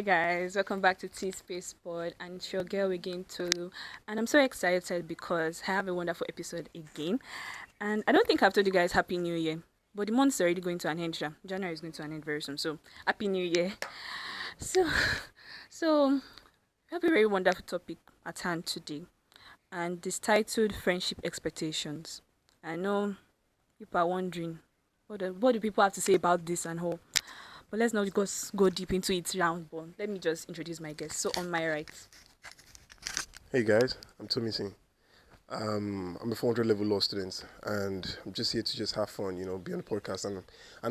guys, welcome back to T Space Pod, and it's your girl again Tolu. And I'm so excited because I have a wonderful episode again. And I don't think I've told you guys Happy New Year, but the month's already going to an end. January is going to an end very soon, so Happy New Year. So, so we have a very wonderful topic at hand today, and it's titled Friendship Expectations. I know people are wondering what do people have to say about this and all. But let's not go deep into it round one. Let me just introduce my guest. So on my right. Hey guys, I'm Tomisin. I'm a 400 level law student, and I'm just here to just have fun, be on the podcast, and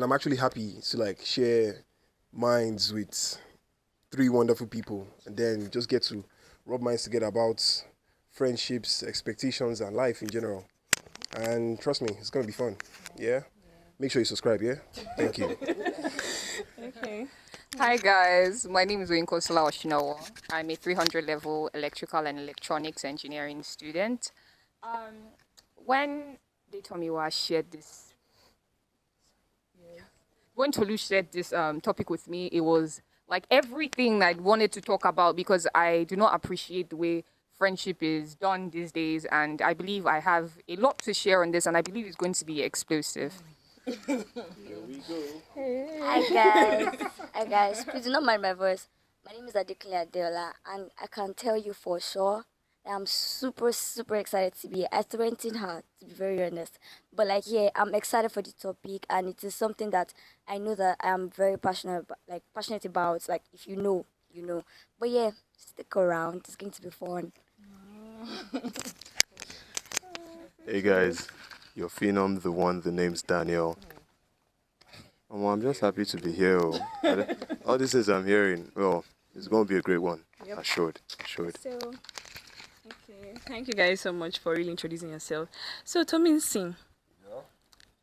I'm actually happy to share minds with three wonderful people, and then just get to rub minds together about friendships, expectations, and life in general. And trust me, it's gonna be fun. Yeah. Make sure you subscribe. Yeah. Thank you. Okay. Hi guys, my name is Oyinkansola. I'm a 300 level electrical and electronics engineering student. When they told me I shared this, when Tolu shared this topic with me, it was like everything I wanted to talk about because I do not appreciate the way friendship is done these days, and I believe I have a lot to share on this, and I believe it's going to be explosive. Here we go. Hi guys. Please do not mind my voice. My name is Deola, and I can tell you for sure that I'm super excited to be here. I threatened her, to be very honest. But I'm excited for the topic, and it is something that I know that I am very passionate about. Like, if you know, you know. But yeah, stick around. It's going to be fun. Hey guys, your phenom, the name's Daniel. I'm just happy to be here. All this is I'm hearing, well, it's going to be a great one. Yep. I should. So, okay. Thank you guys so much for really introducing yourself. So, Tomisin, I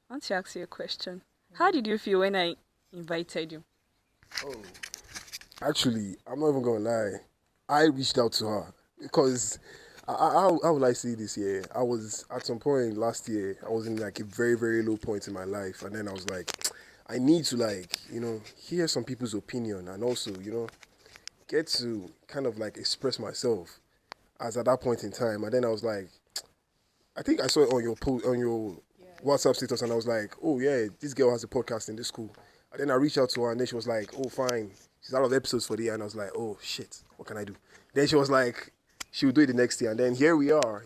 want to ask you a question. How did you feel when I invited you? Oh, actually, I'm not even gonna lie. I reached out to her because how would I say this year? I was at some point last year. I was in a very very low point in my life, and then I was like, I need to hear some people's opinion, and also get to kind of express myself as at that point in time. And then I was like, I think I saw it on your WhatsApp status, and I was like, oh yeah, this girl has a podcast in this school. And then I reached out to her, and then she was like, oh fine, she's out of episodes for the year. And I was like, oh shit, what can I do? Then she was like, she would do it the next year, and then here we are,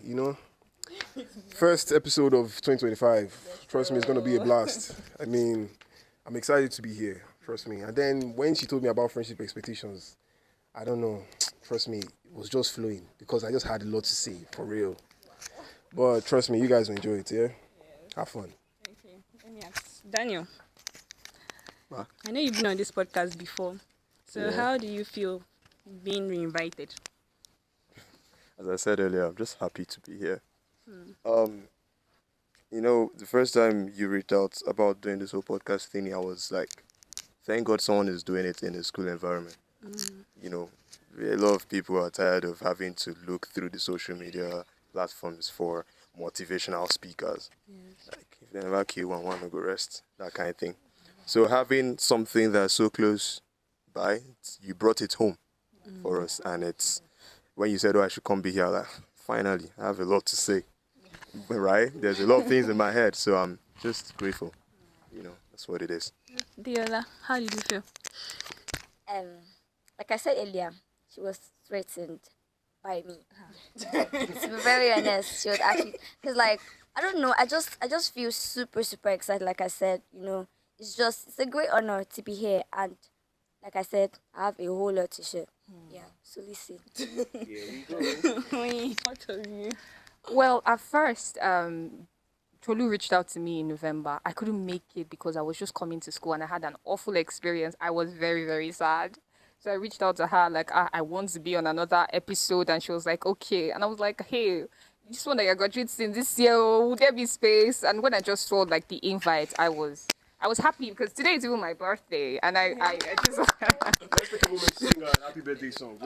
First episode of 2025. Trust me, it's going to be a blast. I mean, I'm excited to be here, trust me. And then when she told me about friendship expectations, I don't know, trust me, it was just flowing because I just had a lot to say, for real. But trust me, you guys will enjoy it, yeah? Have fun. Okay. Let me ask Daniel. What? I know you've been on this podcast before. So Yeah. how do you feel being reinvited? As I said earlier, I'm just happy to be here. The first time you reached out about doing this whole podcast thing, I was like, thank God someone is doing it in a school environment. A lot of people are tired of having to look through the social media platforms for motivational speakers. Yes. Like, if they never kill one, one will go rest, that kind of thing. So having something that's so close by, you brought it home for us. And it's, when you said, oh, I should come be here, like, finally, I have a lot to say, right? There's a lot of things in my head, so I'm just grateful. That's what it is. Deola, how did you feel? Like I said earlier, she was threatened by me. To be very honest, she was actually, because I don't know, I just feel super excited. Like I said, it's a great honor to be here, and like I said, I have a whole lot to share. Yeah, so listen. Here we go. What of you? Well, at first, Tolu reached out to me in November. I couldn't make it because I was just coming to school and I had an awful experience. I was very, very sad. So I reached out to her like, I want to be on another episode, and she was like, okay. And I was like, hey, this one that you're graduating this year, will there be space? And when I just saw the invite, I was happy because today is even my birthday, and I just Let's take a moment to sing a happy birthday song.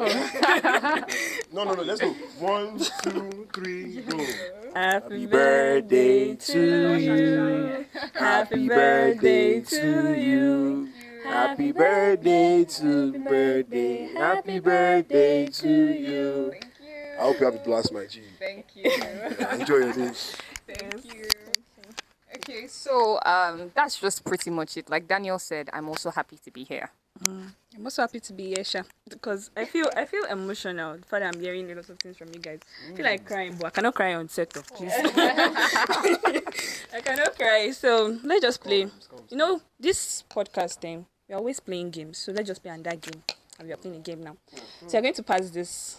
No, let's go. 1, 2, 3, go. Happy birthday to you. Happy birthday to you. Happy birthday Happy birthday to you. Thank you. I hope you have a blast, my G. Thank you. Enjoy your day. Thank you. Okay, so that's just pretty much it. Like Daniel said, I'm also happy to be here. I'm also happy to be here, Sha, because I feel emotional. The fact that I'm hearing a lot of things from you guys. I feel like crying, but I cannot cry on set, though, please. I cannot cry. So let's just play. You know, this podcast thing, we're always playing games. So let's just play on that game. And we are playing a game now. So I'm going to pass this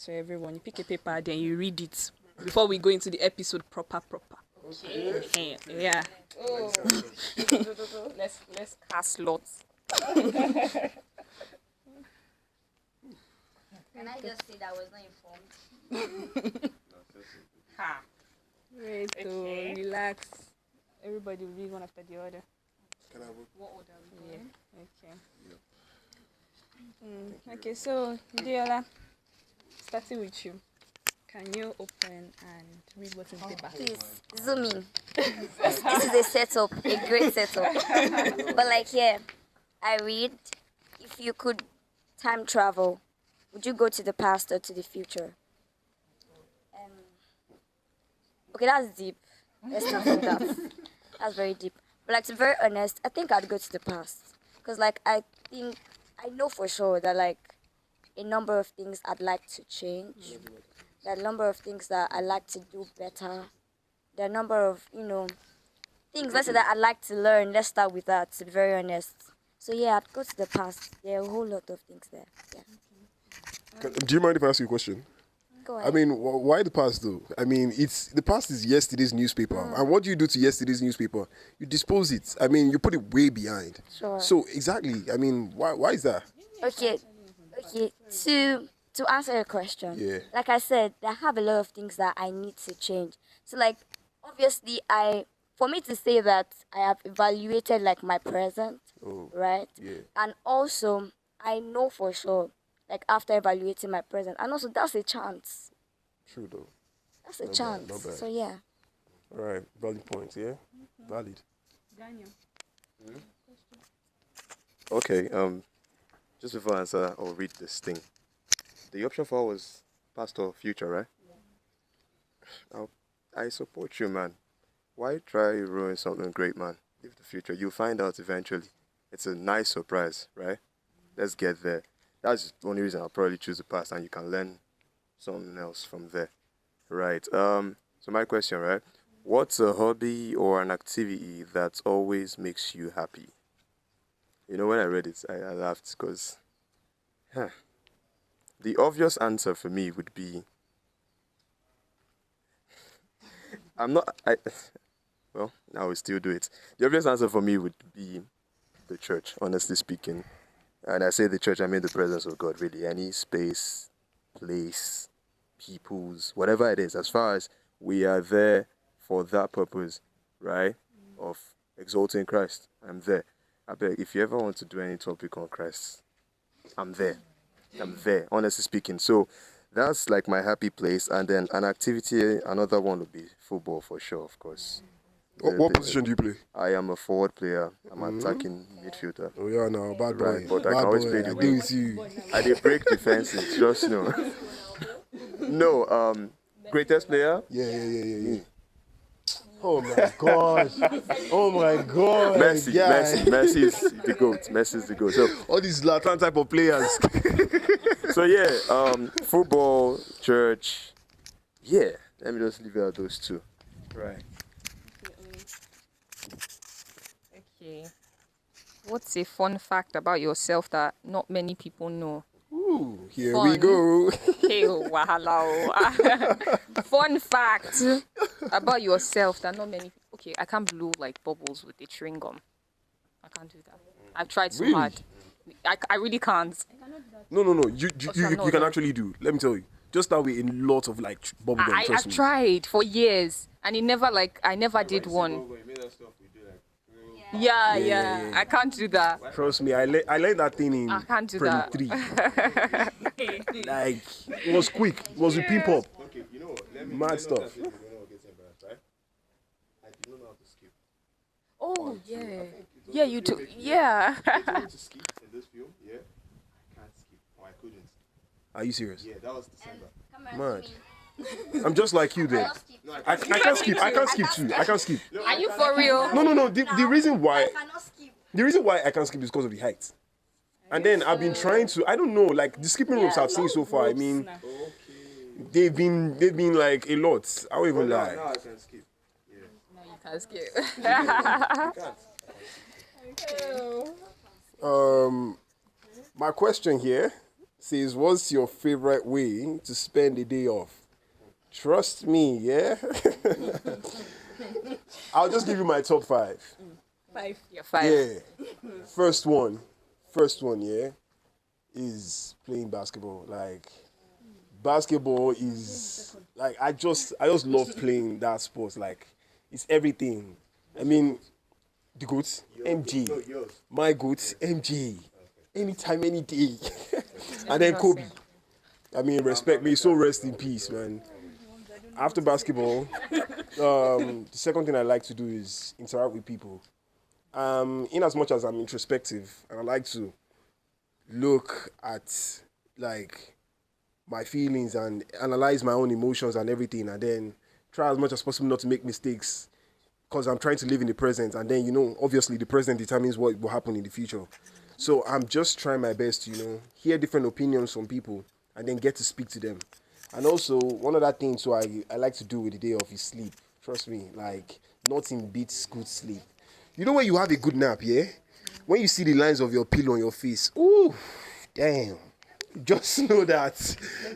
to everyone. You pick a paper, then you read it before we go into the episode proper. Okay. Yeah. Oh. let's cast lots. Can I just say that I was not informed? Ha. Wait, Okay. to relax. Everybody will read one after the other. Can I vote? What order are we going? Okay. Okay, so Deola, starting with you. Can you open and read what's in the paper? Please, zoom in. This is a setup, a great setup. But like here, I read, if you could time travel, would you go to the past or to the future? Okay, that's deep. Let's not do that. That's very deep. But like, to be very honest, I think I'd go to the past. Because like, I know for sure that like, a number of things I'd like to change. There are a number of things that I like to do better. There are a number of, things, let's say, that I'd like to learn. Let's start with that, to be very honest. So yeah, I'd go to the past. There are a whole lot of things there. Yeah. Do you mind if I ask you a question? Go I ahead. mean, why the past though? I mean, the past is yesterday's newspaper. And what do you do to yesterday's newspaper? You dispose it. I mean, you put it way behind. Sure. So exactly. I mean, why is that? Okay. To answer your question, Yeah. like I said, I have a lot of things that I need to change. So like, obviously, for me to say that I have evaluated like my present, Oh, right? yeah. And also, I know for sure, like after evaluating my present, and also that's a chance. True though. That's a Not bad, chance. not bad. So yeah. All right. Valid points. Yeah. Valid. Daniel. Okay, just before I answer or read this thing, the option 4 was past or future, right? I support you, man. Why try ruin something great, man? Leave the future. You'll find out eventually. It's a nice surprise, right? Let's get there. That's the only reason I'll probably choose the past, and you can learn something else from there, right? So my question, right? What's a hobby or an activity that always makes you happy? You know, when I read it, I laughed because the obvious answer for me would be well, I will still do it. The obvious answer for me would be the church, honestly speaking. And I say the church, I mean the presence of God, really. Any space, place, peoples, whatever it is, as far as we are there for that purpose, right, of exalting Christ, I'm there. I beg, if you ever want to do any topic on Christ, I'm there. I'm there, honestly speaking. So that's like my happy place. And then an activity, another one would be football for sure, of course. What position do you play? I am a forward player. I'm attacking midfielder. Oh yeah, no, bad boy. Right, but I bad can always boy. play the I wing. do with you. I did break defenses, just know. No, greatest player? Yeah. Oh my gosh. Oh my god. Messi. Yeah. Messi is the GOAT. Messi is the GOAT. So, All these Latin type of players. so yeah, football, church. Yeah, let me just leave it at those two. Right. Okay. What's a fun fact about yourself that not many people know? Ooh, here Fun. we go. Hey, wahala. Fun fact about yourself that not many. Okay, I can't blow like bubbles with a chewing gum. I can't do that. I've tried so Really? hard. I really can't. No. You no, can no. actually do. Let me tell you. Just that way in lots of like bubble gum. Trust I've me. tried for years and it never I never did one. Yeah. I can't do that. Trust me. I learned that thing in I can't do Prem that. 3. Like it was quick. It was with pimp up. Okay, you know what? Mad stuff. I did not know how to skip. Oh yeah. Yeah, you do. Yeah. They told me to skip in this film. Yeah, I can't skip. Or I couldn't. Are you serious? Yeah, that was December. Mad. I'm just like you then. No, I can't skip. I can't skip too. I can't skip. Are you for real? No. The reason why I cannot skip. the reason why I can't skip is because of the height. And then I've been trying to. I don't know. Like the skipping ropes I've seen so far. I mean, they've been like a lot. I won't even lie. Now I can skip. No, you can't skip. I can't. My question here says, what's your favorite way to spend a day off? Trust me, yeah? I'll just give you my top 5. 5. You're 5. Yeah. First one, yeah, is playing basketball. Like, basketball is, like, I just love playing that sport. Like, it's everything. I mean, the GOAT, MJ. No, yours. My GOAT, MJ. Anytime, any day. And then Kobe. I mean, respect me, so rest in peace, man. After basketball, the second thing I like to do is interact with people. In as much as I'm introspective, and I like to look at, like, my feelings and analyze my own emotions and everything, and then try as much as possible not to make mistakes, because I'm trying to live in the present, and then, you know, obviously the present determines what will happen in the future. So I'm just trying my best to, you know, hear different opinions from people and then get to speak to them. And also, one other thing too I like to do with the day off is sleep. Trust me, like, nothing beats good sleep. You know when you have a good nap, yeah? When you see the lines of your pillow on your face, ooh, damn. Just know that,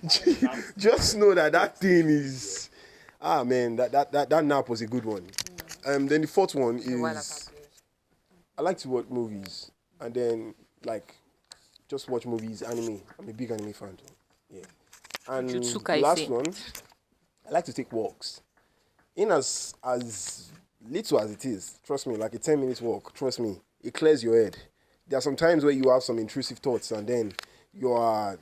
that thing is, man, that nap was a good one. Then the fourth one is, I like to watch movies. And then, like, just watch movies, anime. I'm a big anime fan, too. Yeah. And the last one, I like to take walks. In as little as it is, trust me, like a 10-minute walk, trust me, it clears your head. There are some times where you have some intrusive thoughts, and then you are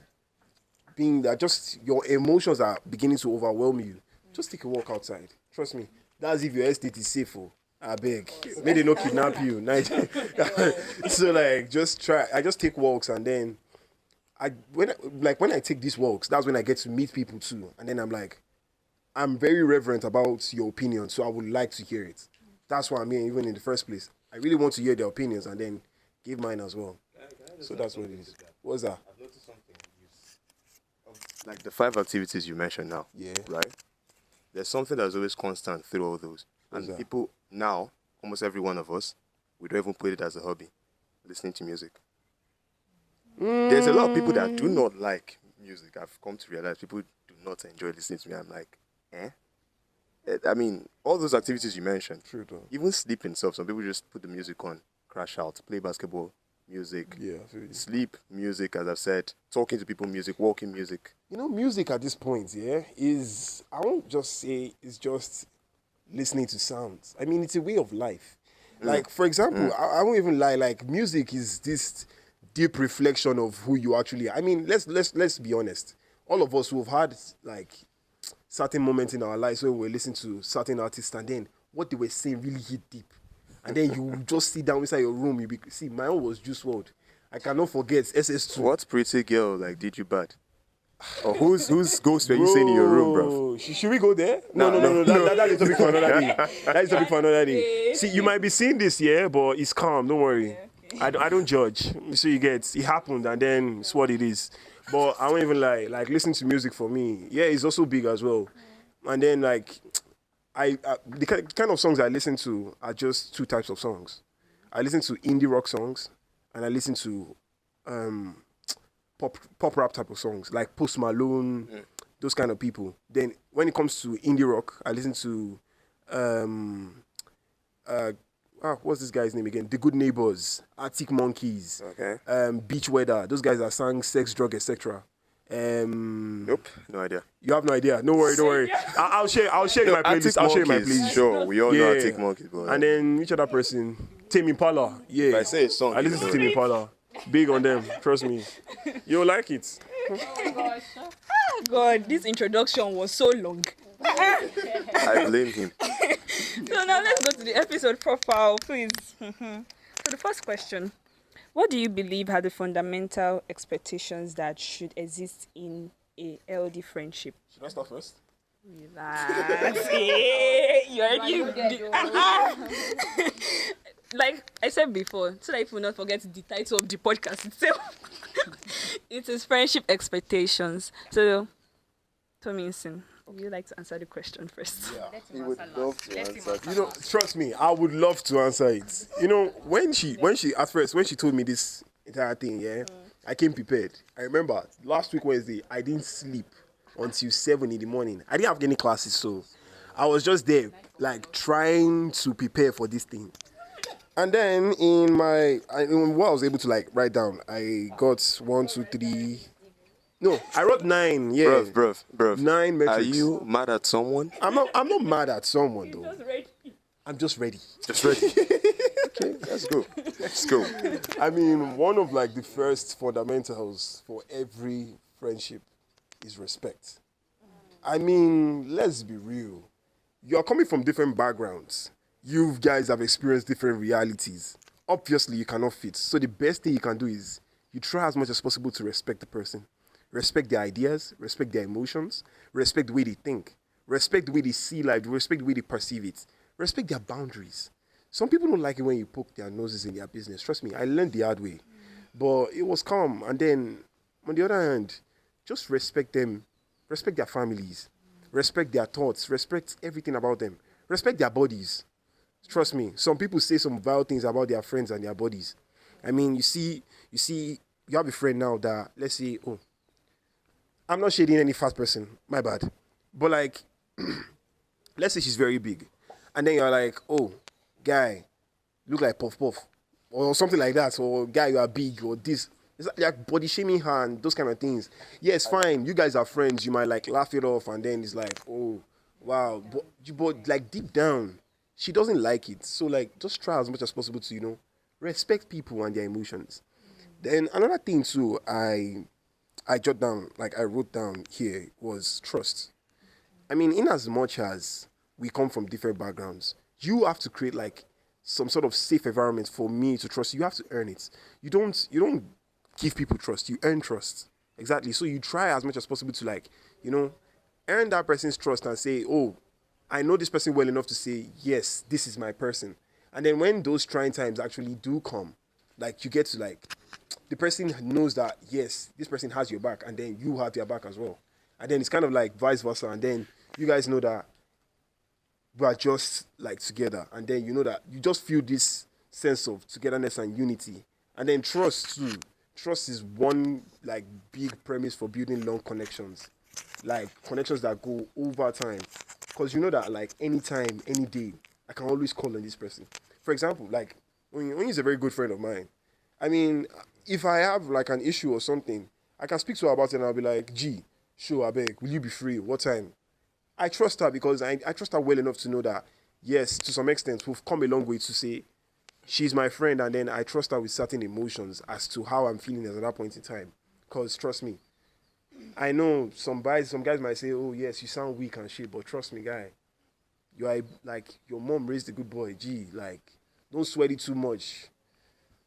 your emotions are beginning to overwhelm you. Just take a walk outside. Trust me. That's if your estate is safe. I beg. May they not kidnap you. So, like, just try. I just take walks, and then when I take these walks, that's when I get to meet people too. And then I'm very reverent about your opinion, so I would like to hear it. That's why I'm here, even in the first place. I really want to hear their opinions and then give mine as well. So that's what it is. What's that? I've noticed something. Like the 5 activities you mentioned now. Yeah. Right? There's something that's always constant through all those. And people now, almost every one of us, we don't even put it as a hobby. Listening to music. There's a lot of people that do not like music. I've come to realize people do not enjoy listening to me. I'm like, I mean, all those activities you mentioned. True though. Even sleep itself. Some people just put the music on, crash out, play basketball, music. Yeah. Sleep, music, as I've said. Talking to people, music. Walking, music. You know, music at this point, yeah, is, I won't just say it's just listening to sounds. I mean, it's a way of life. Like, for example, I won't even lie, like, music is this deep reflection of who you actually are. I mean, let's be honest. All of us who have had, like, certain moments in our lives where we were listening to certain artists, and then what they were saying really hit deep. And then you just sit down inside your room. See, my own was Juice WRLD. I cannot forget SS2. What pretty girl, like, did you bad? Or whose ghost were you saying in your room, bro? Should we go there? No. That is a topic for another day. That is a topic for another day. See, you might be seeing this, yeah, but it's calm. Don't worry. I don't judge. So you get, it happened, and then it's what it is. But I won't even lie. Like, listening to music for me, yeah, it's also big as well. And then, like, the kind of songs I listen to are just 2 types of songs. I listen to indie rock songs, and I listen to pop rap type of songs, like Post Malone, those kind of people. Then when it comes to indie rock, I listen to what's this guy's name again? The Good Neighbors, Arctic Monkeys, Beach Weather. Those guys that sang Sex, Drug, etc. Nope, no idea. You have no idea. Don't worry. I'll share my playlist. I'll share my playlist. Sure, we all know Arctic Monkeys, but and then which other person? Tame Impala. Yeah. if I say a song, I listen to Tame Impala. Big on them. Trust me. You'll like it. God, this introduction was so long. I blame him. So now let's go to the episode profile, please. So So the first question: what do you believe are the fundamental expectations that should exist in a healthy friendship? Should I start first? Relax. You already. Like I said before, so that if we not forget the title of the podcast itself. It is friendship expectations. So, Tomisin, would you like to answer the question first? Yeah. He would love to answer. You know, trust me, I would love to answer it. You know, when she at first when she told me this entire thing, yeah, I came prepared. I remember last week Wednesday, I didn't sleep until 7 in the morning. I didn't have any classes, so I was just there, like trying to prepare for this thing. And then in what I was able to like write down, I got 1, 2, 3. No, I wrote 9. Yeah, Bruv. 9 metrics. Are you mad at someone? I'm not mad at someone though. I'm just ready. Just ready. Okay, let's go. Let's go. I mean, one of like the first fundamentals for every friendship is respect. I mean, let's be real. You're coming from different backgrounds. You guys have experienced different realities. Obviously, you cannot fit. So the best thing you can do is you try as much as possible to respect the person. Respect their ideas, respect their emotions, respect the way they think, respect the way they see life, respect the way they perceive it, respect their boundaries. Some people don't like it when you poke their noses in their business. Trust me, I learned the hard way. But it was calm. And then, on the other hand, just respect them, respect their families, respect their thoughts, respect everything about them, respect their bodies. Trust me, some people say some vile things about their friends and their bodies. I mean, you have a friend now that, let's say, oh, I'm not shading any fat person, my bad. But like, let's say she's very big. And then you're like, oh, guy, look like Puff Puff. Or something like that. Or guy, you are big, or this. It's like body shaming her and those kind of things. Yeah, it's fine. You guys are friends. You might like laugh it off and then it's like, oh, wow. But like deep down, she doesn't like it. So like, just try as much as possible to, respect people and their emotions. Then another thing too, I wrote down here was trust. I mean, in as much as we come from different backgrounds, you have to create like some sort of safe environment for me to trust you. You have to earn it. You don't give people trust. You earn trust. Exactly. So you try as much as possible to like, earn that person's trust and say, oh, I know this person well enough to say, yes, this is my person. And then when those trying times actually do come, like you get to like, the person knows that, yes, this person has your back and then you have their back as well. And then it's kind of like vice versa. And then you guys know that we are just like together. And then you know that you just feel this sense of togetherness and unity. And then trust too. Trust is one like big premise for building long connections. Like connections that go over time. Because you know that like anytime, any day, I can always call on this person. For example, like when he's a very good friend of mine. I mean, if I have like an issue or something, I can speak to her about it and I'll be like, G, sure, I beg, will you be free? What time? I trust her because I trust her well enough to know that, yes, to some extent, we've come a long way to say she's my friend, and then I trust her with certain emotions as to how I'm feeling at that point in time. Because trust me, I know some guys might say, oh, yes, you sound weak and shit, but trust me, guy, you are like, your mom raised a good boy, G, like, don't sweat it too much.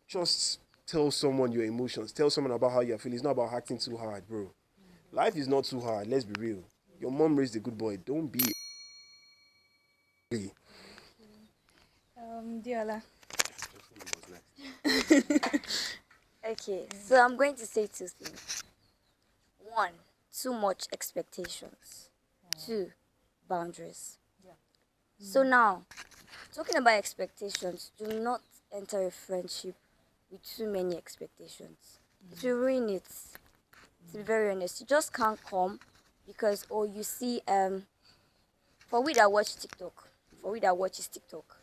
Just tell someone your emotions. Tell someone about how you're feeling. It's not about acting too hard, bro. Life is not too hard. Let's be real. Your mom raised a good boy. Don't be. Deola. Okay, so I'm going to say two things. One, too much expectations. Two, boundaries. So now, talking about expectations, do not enter a friendship with too many expectations. It will ruin it. To be very honest, you just can't come because you see for we that watch TikTok, for we that watches TikTok,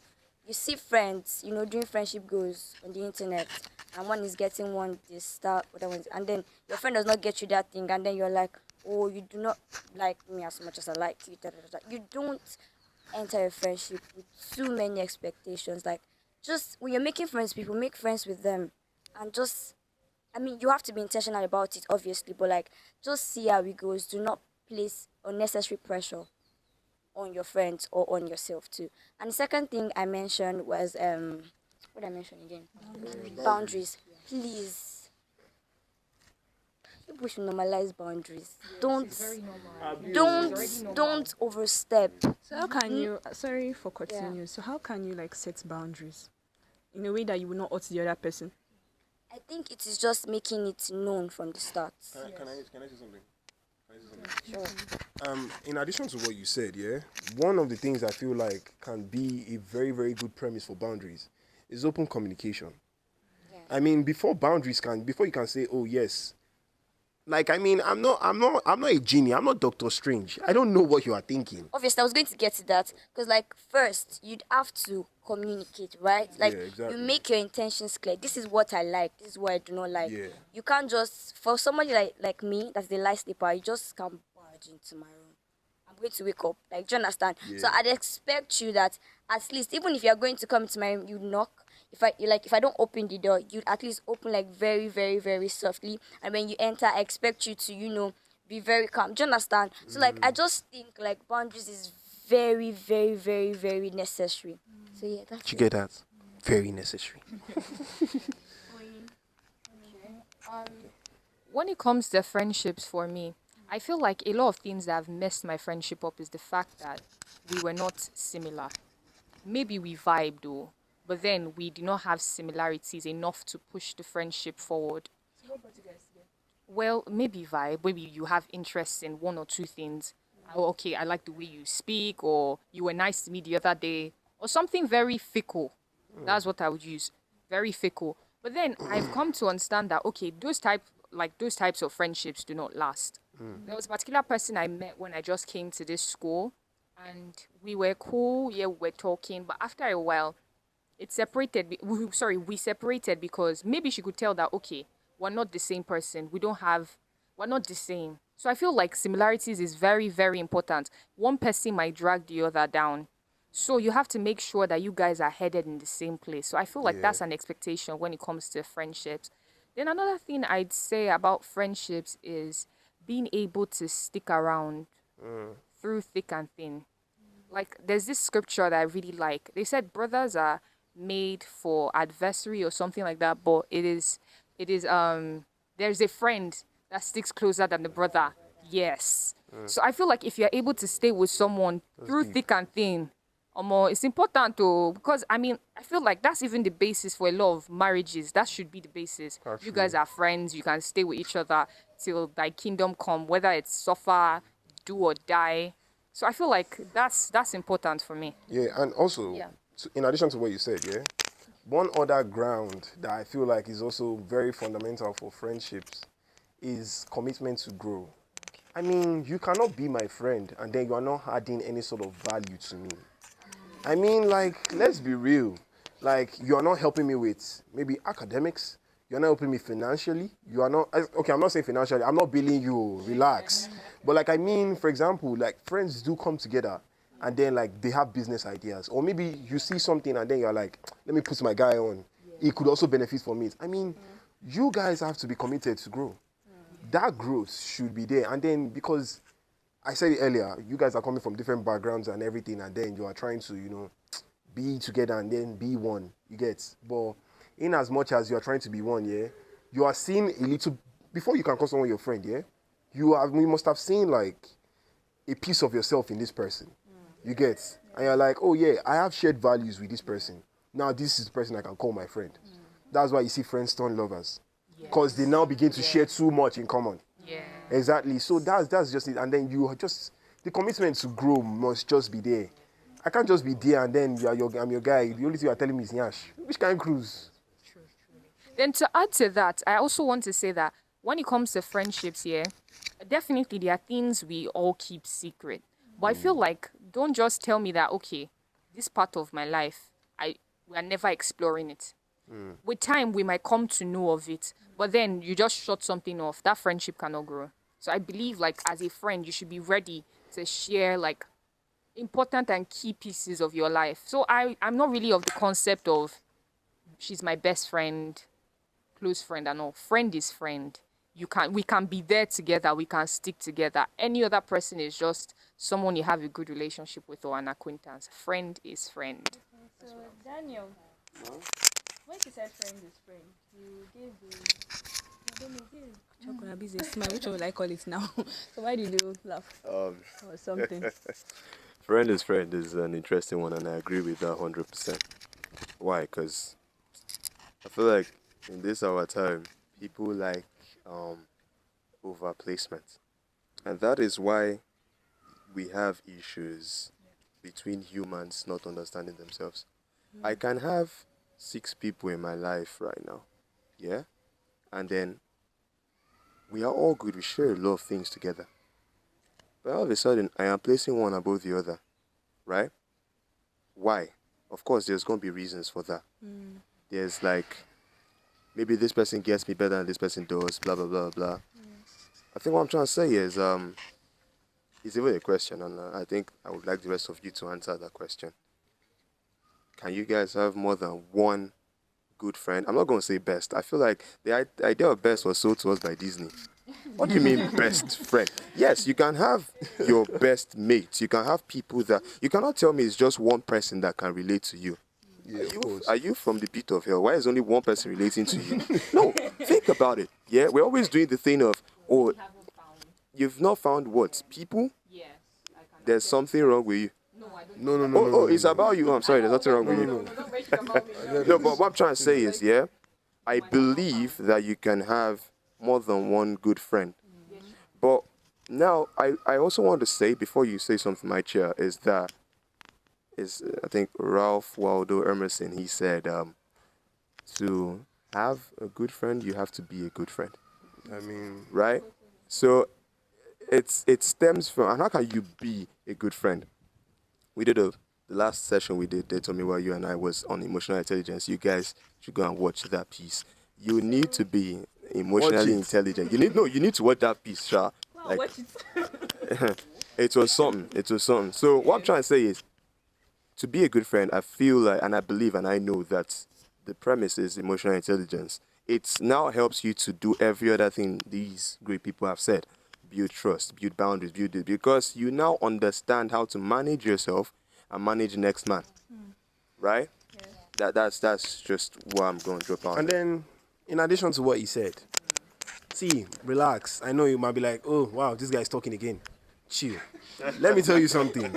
you see friends, doing friendship goals on the internet, and one is getting one this stuff, other one, and then your friend does not get you that thing, and then you're like, oh, you do not like me as much as I like you. Da, da, da, da. You don't enter a friendship with too many expectations. Like, just when you're making friends, people make friends with them, and just, I mean, you have to be intentional about it, obviously, but like, just see how it goes. Do not place unnecessary pressure on your friends or on yourself too. And the second thing I mentioned was what did I mention again? Boundaries. Please. People should normalize boundaries. Don't overstep. So how can you? Sorry for cutting you. So how can you like set boundaries in a way that you will not hurt the other person? I think it is just making it known from the start. Can I say something? Sure. In addition to what you said, yeah, one of the things I feel like can be a very, very good premise for boundaries is open communication. Yeah. I mean, before you can say, oh yes, like I mean, I'm not a genie. I'm not Doctor Strange. I don't know what you are thinking. Obviously, I was going to get to that because, like, first you'd have to communicate, right? Like, Yeah, exactly. you make your intentions clear. This is what I like. This is what I do not like. Yeah. You can't just for somebody like me, that's the light sleeper. You just can't barge into my room. I'm going to wake up. Like, do you understand? Yeah. So I'd expect you that at least, even if you're going to come into my room, you knock. If I don't open the door, you'd at least open like very, very, very softly. And when you enter, I expect you to, be very calm. Do you understand? So like I just think like boundaries is very, very, very, very necessary. So yeah, that's Did you get that? Very necessary. When it comes to friendships for me, I feel like a lot of things that have messed my friendship up is the fact that we were not similar. Maybe we vibed though, but then we did not have similarities enough to push the friendship forward. So what brought you guys together? Well, maybe vibe. Maybe you have interest in one or two things. Oh, okay, I like the way you speak, or you were nice to me the other day, or something very fickle. That's what I would use. Very fickle. But then I've come to understand that okay, those types of friendships do not last. There was a particular person I met when I just came to this school, and we were cool. Yeah, we were talking, but after a while, it separated. We separated because maybe she could tell that okay, we're not the same person. We're not the same. So I feel like similarities is very, very important. One person might drag the other down. So you have to make sure that you guys are headed in the same place. So I feel like that's an expectation when it comes to friendships. Then another thing I'd say about friendships is being able to stick around through thick and thin. Like there's this scripture that I really like. They said brothers are made for adversary or something like that, but there's a friend that sticks closer than the brother. Yes. So I feel like if you're able to stay with someone through thick and thin, it's important to, because I mean, I feel like that's even the basis for a lot of marriages. That should be the basis. Actually. You guys are friends. You can stay with each other till thy kingdom come, whether it's suffer, do or die. So I feel like that's important for me. Yeah, and also, in addition to what you said, yeah, one other ground that I feel like is also very fundamental for friendships is commitment to grow. I mean, you cannot be my friend and then you are not adding any sort of value to me. I mean, like, let's be real. Like, you are not helping me with maybe academics. You're not helping me financially. You are not, okay, I'm not saying financially. I'm not billing you. Relax. But, like, I mean, for example, like, friends do come together and then, like, they have business ideas. Or maybe you see something and then you're like, let me put my guy on. He could also benefit from it. I mean, you guys have to be committed to grow. That growth should be there. And then, because I said it earlier, you guys are coming from different backgrounds and everything, and then you are trying to, be together and then be one. You get? But in as much as you are trying to be one, yeah, you are seeing a little, before you can call someone your friend, yeah, you must have seen like a piece of yourself in this person. You get? And you're like, oh yeah, I have shared values with this person. Now this is the person I can call my friend. That's why you see friends turn lovers. Because they now begin to share too much in common. Yeah. Exactly. So that's just it. And then the commitment to grow must just be there. I can't just be there and then I'm your guy. The only thing you're telling me is Nyash. Which kind of cruise? True. Then to add to that, I also want to say that when it comes to friendships here, definitely there are things we all keep secret. But I feel like don't just tell me that, okay, this part of my life, we are never exploring it. With time, we might come to know of it, but then you just shut something off. That friendship cannot grow. So I believe, like, as a friend, you should be ready to share, like, important and key pieces of your life. So I'm not really of the concept of she's my best friend, close friend and all. Friend is friend. We can be there together. We can stick together. Any other person is just someone you have a good relationship with or an acquaintance. Friend is friend. So Daniel, When she said friend is friend, you gave the I don't know, chocolate busy smile. Which one will I call it now? So why did you laugh Um, or something? friend is friend is an interesting one, and I agree with that 100%. Why? Because I feel like in this our time, people like over placement, and that is why we have issues between humans not understanding themselves. I can have 6 people in my life right now, yeah, and then we are all good. We share a lot of things together, but all of a sudden, I am placing one above the other, right? Why? Of course, there's going to be reasons for that. There's like, maybe this person gets me better than this person does, blah, blah, blah, blah. I think what I'm trying to say is, it's even a question, and I think I would like the rest of you to answer that question. Can you guys have more than one good friend? I'm not going to say best. I feel like the idea of best was sold to us by Disney. What do you mean best friend? Yes, you can have your best mates. You can have people that... You cannot tell me it's just one person that can relate to you. Yeah, of course. Are you from the pit of hell? Why is only one person relating to you? No, think about it. Yeah, we're always doing the thing of, oh, you've not found what? People? Yes. There's something wrong with you. No, no, no, no. Oh, no, it's no. about you. I'm sorry, there's nothing wrong with you. Don't make it about me. No, but what I'm trying to say is, yeah, I believe that you can have more than one good friend. But now, I also want to say, before you say something, my chair, is that, I think Ralph Waldo Emerson, he said, to have a good friend, you have to be a good friend, I mean, right? So it stems from, and how can you be a good friend? We did the last session we did, they told me while you and I was on emotional intelligence. You guys should go and watch that piece. You need to be emotionally it. intelligent. You need to watch that piece, Sha. Like, Watch it. it was something. It was something. So what I'm trying to say is, to be a good friend, I feel like, and I believe, and I know that the premise is emotional intelligence. It now helps you to do every other thing these great people have said. Build trust, build boundaries, build it, because you now understand how to manage yourself and manage the next man. Right? That's just what I'm going to drop out. and then, in addition to what he said, see, relax. I know you might be like, oh, wow, this guy's talking again. Chill. Let me tell you something.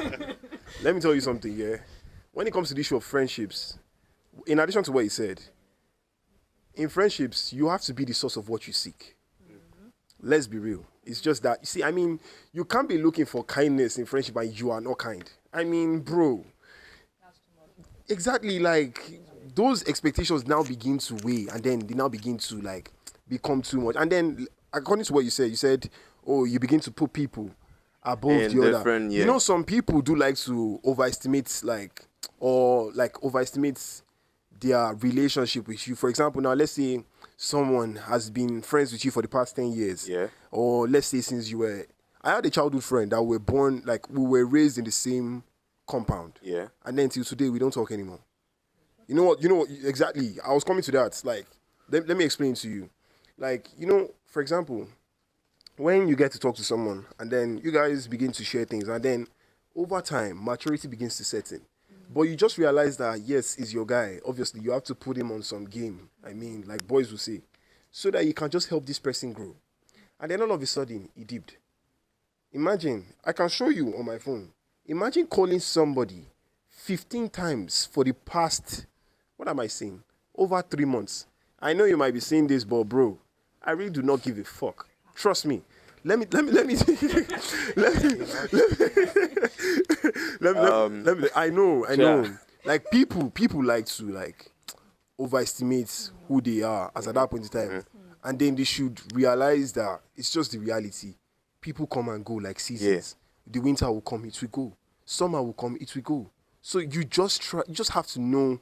Yeah. When it comes to the issue of friendships, in addition to what he said, in friendships, you have to be the source of what you seek. Let's be real. It's just that, you see, I mean, you can't be looking for kindness in friendship and you are not kind. I mean, bro. Exactly, like, those expectations now begin to weigh, and then they now begin to, like, become too much. And then, according to what you said, oh, you begin to put people above In the other. different, You yeah. know, some people do like to overestimate, overestimate their relationship with you. For example, now let's say someone has been friends with you for the past 10 years. Yeah. Or let's say since you were... I had a childhood friend that were born, like, we were raised in the same compound. Yeah. And then till today, we don't talk anymore. You know what, exactly. I was coming to that. Like, let me explain to you. Like, you know, for example, when you get to talk to someone and then you guys begin to share things, and then over time, maturity begins to set in. But you just realize that, yes, he's your guy. Obviously, you have to put him on some game. I mean, like boys will say. So that you can just help this person grow. And then all of a sudden, he dipped. Imagine, I can show you on my phone. Imagine calling somebody 15 times for the past, what am I saying? Over 3 months. I know you might be saying this, but bro, I really do not give a fuck. Trust me. Let me I know. Yeah. Like people like to like overestimate who they are as at that point in time. And then they should realize that it's just the reality. People come and go like seasons. The winter will come, it will go. Summer will come, it will go. So you just have to know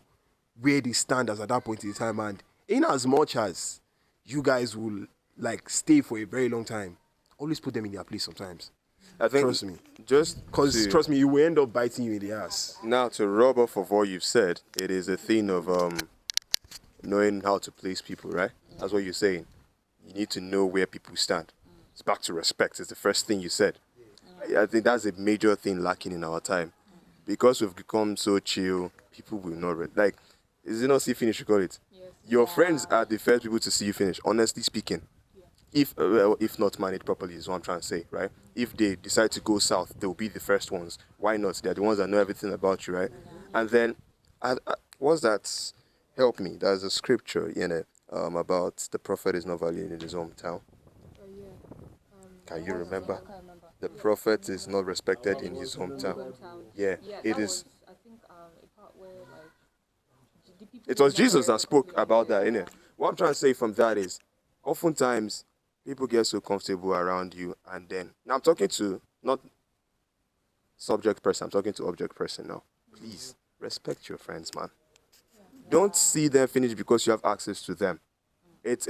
where they stand as at that point in time. And in as much as you guys will like stay for a very long time, always put them in their place sometimes. I think, trust me. just Because to- trust me, it will end up biting you in the ass. Now, to rub off of what you've said, it is a thing of knowing how to place people, right? That's what you're saying. You need to know where people stand. It's back to respect. It's the first thing you said. I think that's a major thing lacking in our time. Because we've become so chill, people will not... is it not see finish, you call it? Yes. Your friends are the first people to see you finish, honestly speaking. If not managed properly is what I'm trying to say, right? If they decide to go south, they'll be the first ones. Why not? They're the ones that know everything about you, right? And then, what's that? Help me. There's a scripture, about the prophet is not valued in his hometown. Can you remember? The prophet is not respected in his hometown. Yeah, it is. I think a part where like the people. It was Jesus that spoke about that, innit? What I'm trying to say from that is, oftentimes, people get so comfortable around you, and then, now I'm talking to, not subject person, I'm talking to object person now. Please, respect your friends, man. Don't see them finish because you have access to them. It's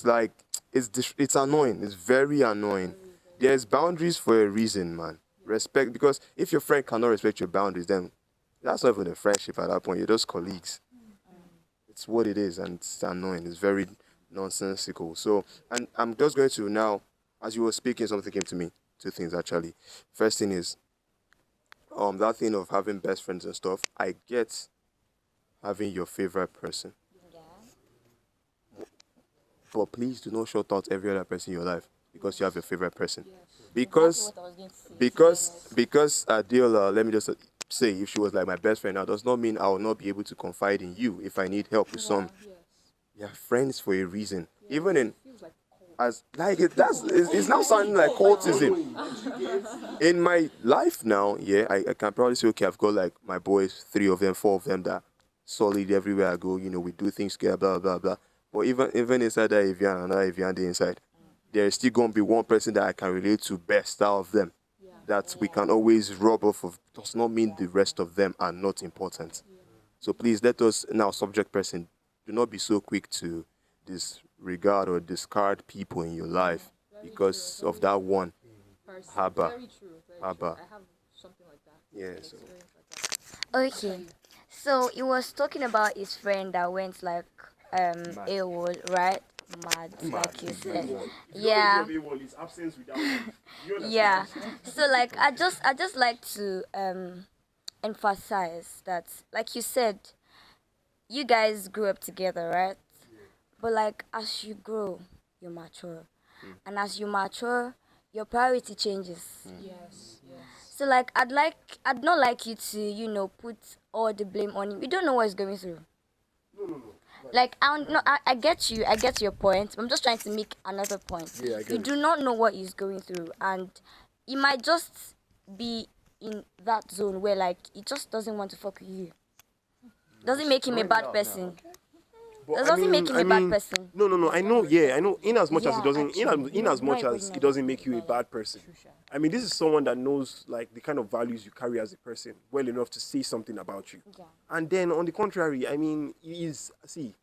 like, it's annoying. It's very annoying. There's boundaries for a reason, man. Respect, because if your friend cannot respect your boundaries, then that's not even a friendship at that point. You're just colleagues. It's what it is, and it's annoying. It's very nonsensical. So, and I'm just going to now, as you were speaking, something came to me. Two things, actually. First thing is, that thing of having best friends and stuff. I get having your favorite person. But please do not shout out every other person in your life because you have your favorite person. Because Deola, let me just say, if she was like my best friend, that does not mean I will not be able to confide in you if I need help with some. You're friends for a reason. Even in as like it's now sounding like cultism. In my life now, yeah, I can probably say, okay, I've got like my boys, 3 of them, 4 of them that solid everywhere I go. We do things together, blah blah blah. But even inside that Evian and that Evian the inside, there is still gonna be one person that I can relate to best out of them. That we can always rub off of. Does not mean the rest of them are not important. So please let us now, subject person, do not be so quick to disregard or discard people in your life because of that one harbor. Very true. Harbor. I have something like that. Yeah. So. Okay. So he was talking about his friend that went like AWOL, right? Mad, like you said. Yeah. Yeah. So like I just like to emphasize that, like you said, you guys grew up together, right? But like as you grow, you mature. And as you mature, your priority changes. Yes. So like I'd not like you to, put all the blame on him. You don't know what he's going through. No. Like I get you. I get your point. I'm just trying to make another point. Yeah, I get You it. do not know what he's going through, and he might just be in that zone where like he just doesn't want to fuck with you. Doesn't make him a bad person. But That doesn't make him a bad person. No. I know. Yeah, I know. In as much as Yeah, it doesn't, actually, in as much no, as no, it doesn't make you a bad person. I mean, this is someone that knows like the kind of values you carry as a person well enough to say something about you. Yeah. And then on the contrary, I mean, he is. See,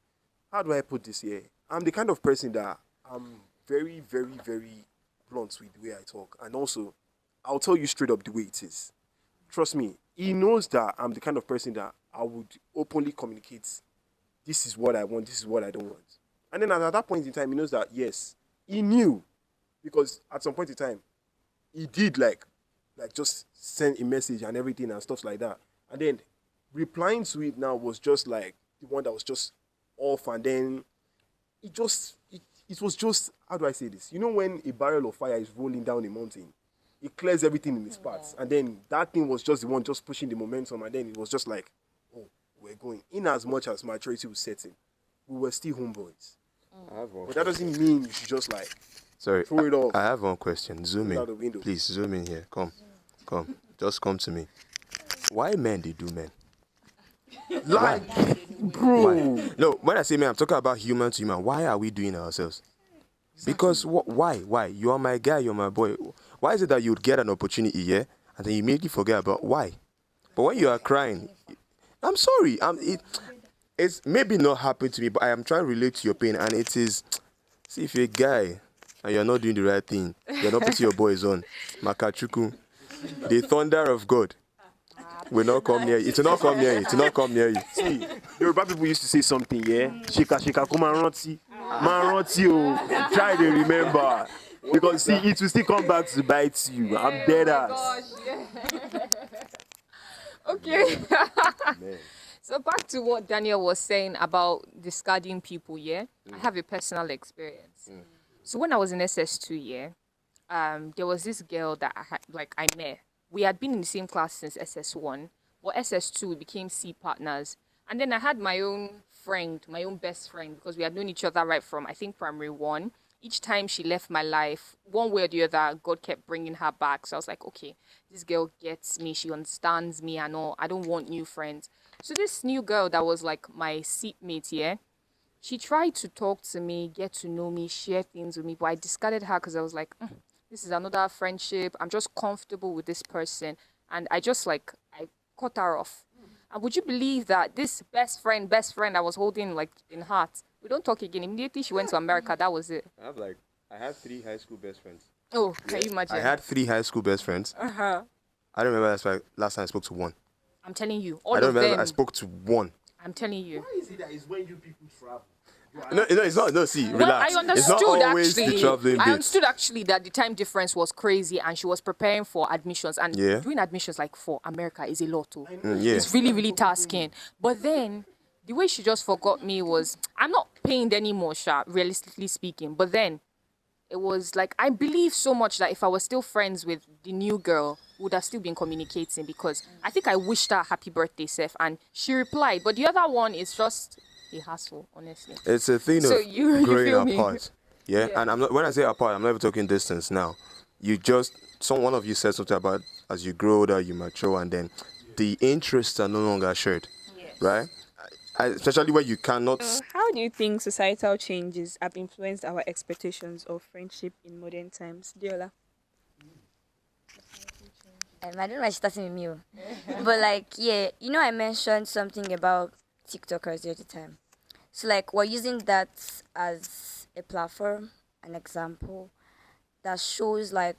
how do I put this here? I'm the kind of person that I'm very, very, very blunt with the way I talk, and also, I'll tell you straight up the way it is. Trust me, he knows that I'm the kind of person that I would openly communicate. This is what I want. This is what I don't want. And then at that point in time, he knows that yes, he knew, because at some point in time, he did like just send a message and everything and stuff like that. And then replying to it now was just like the one that was just off, and then it was just, how do I say this? You know when a barrel of fire is rolling down a mountain, it clears everything in its parts, and then that thing was just the one just pushing the momentum, and then it was just like, oh, we're going. In as much as maturity was setting, we were still homeboys. But that doesn't mean you should just like Sorry, throw it off. I have one question. Zoom out the in. window. Please, zoom in here. Come. Just come to me. Why men they do men? Like, bro. Why? No, when I say men, I'm talking about human to human. Why are we doing ourselves? Because why? Why? You are my guy, you're my boy. Why is it that you would get an opportunity, yeah, and then you immediately forget about why? But when you are crying, I'm sorry. It's maybe not happened to me, but I am trying to relate to your pain, and it is. See, if you're a guy and you're not doing the right thing, you're not putting your boys on, Makachuku, the thunder of God will not come near you. It will not come near you. It will not come near you. See, Yoruba people used to say something, yeah? Shika, come and roti. Man roti, oh. Try to remember. Because see, it will still come back to bite you. I'm dead ass. Okay. So back to what Daniel was saying about discarding people, yeah? I have a personal experience. So when I was in SS2, yeah, there was this girl that I met. We had been in the same class since SS1, but SS2 we became C partners. And then I had my own friend, my own best friend, because we had known each other right from, I think, primary one. Each time she left my life, one way or the other, God kept bringing her back. So I was like, okay, this girl gets me. She understands me and all. I don't want new friends. So this new girl that was like my seatmate, yeah, she tried to talk to me, get to know me, share things with me, but I discarded her because I was like, this is another friendship. I'm just comfortable with this person. And I just like, I cut her off. And would you believe that this best friend I was holding like in heart, we don't talk again. Immediately she went to America. That was it. I had 3 high school best friends. Oh, can you imagine? I had 3 high school best friends. Uh-huh. I don't remember that's why last time I spoke to one. I'm telling you, I all don't of remember them. I spoke to one. I'm telling you. Why is it that it's when you people travel? No, it's not. No, see, Well, relax. I understood It's not always the traveling I bit. understood actually that the time difference was crazy, and she was preparing for admissions. And Yeah. doing admissions like for America is a lot too. Yeah. It's really, really tasking. But then the way she just forgot me was, I'm not pained anymore, Sha, realistically speaking. But then it was like, I believe so much that if I was still friends with the new girl, we would have still been communicating, because I think I wished her happy birthday, Seth, and she replied. But the other one is just a hassle, honestly. It's a thing So of you growing feel me? apart. Yeah? And I'm not, when I say apart, I'm never talking distance now. You just, one of you said something about as you grow older, you mature, and then the interests are no longer shared. Right? Especially where you cannot. How do you think societal changes have influenced our expectations of friendship in modern times? Deola? I don't know why she's starting with me. But like, yeah, I mentioned something about TikTokers the other time. So like, we're using that as a platform, an example that shows like,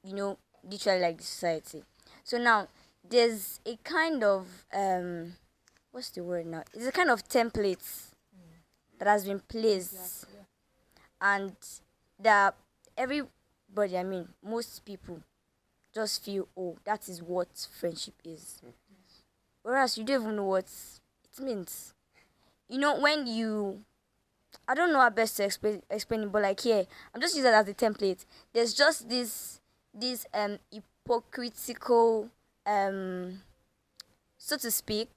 literally like the society. So now there's a kind of what's the word now? It's a kind of templates that has been placed, and that everybody, most people just feel, oh, that is what friendship is. Whereas you don't even know what it means. When you, I don't know how best to explain it, but like here, I'm just using that as a template. There's just this hypocritical, so to speak,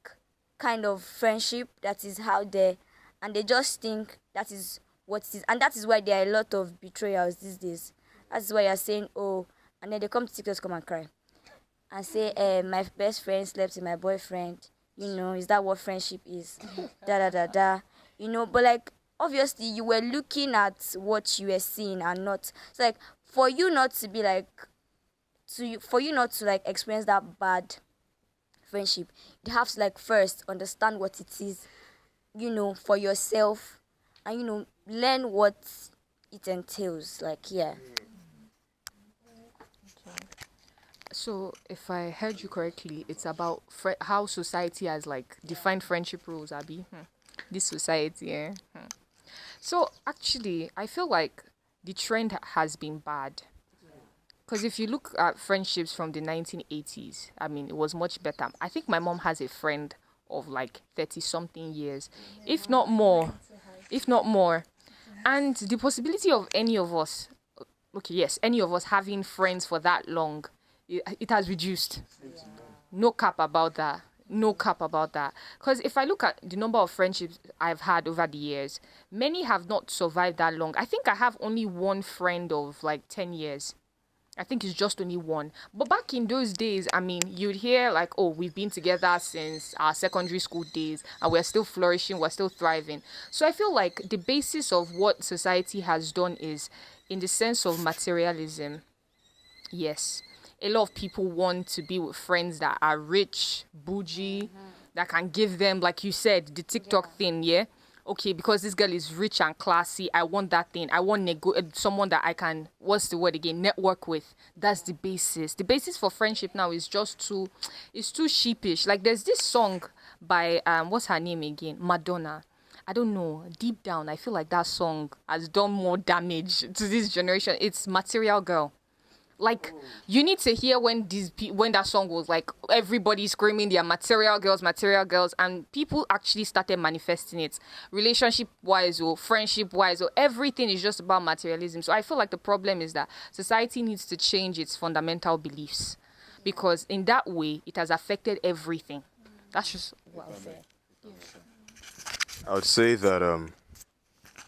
kind of friendship that is out there, and they just think that is what it is, and that is why there are a lot of betrayals these days. That's why you're saying, oh, and then they come to TikTok to come and cry and say, my best friend slept with my boyfriend. Is that what friendship is? Da da da da. But like, obviously you were looking at what you were seeing and not. So like, for you not to be like, for you not to like experience that bad friendship, you have to like first understand what it is, for yourself, and learn what it entails. Like, yeah. So, if I heard you correctly, it's about how society has like defined friendship rules, Abby. This society, yeah. So, actually, I feel like the trend has been bad. Because if you look at friendships from the 1980s, it was much better. I think my mom has a friend of like 30-something years, if not more. And the possibility of any of us having friends for that long, it has reduced. No cap about that. Because if I look at the number of friendships I've had over the years, many have not survived that long. I think I have only one friend of like 10 years. I think it's just only one. But back in those days, you'd hear like, oh, we've been together since our secondary school days and we're still flourishing, we're still thriving. So I feel like the basis of what society has done is in the sense of materialism. Yes. A lot of people want to be with friends that are rich, bougie, that can give them, like you said, the TikTok thing, yeah? Okay, because this girl is rich and classy, I want that thing. I want someone that I can, what's the word again, network with. That's the basis. The basis for friendship now is just too sheepish. Like there's this song by, what's her name again? Madonna. I don't know. Deep down, I feel like that song has done more damage to this generation. It's Material Girl. Like, you need to hear when when that song was like everybody screaming their material girls, and people actually started manifesting it, relationship wise or friendship wise, or everything is just about materialism. So I feel like the problem is that society needs to change its fundamental beliefs, because in that way it has affected everything. That's just what I'll say. I would say that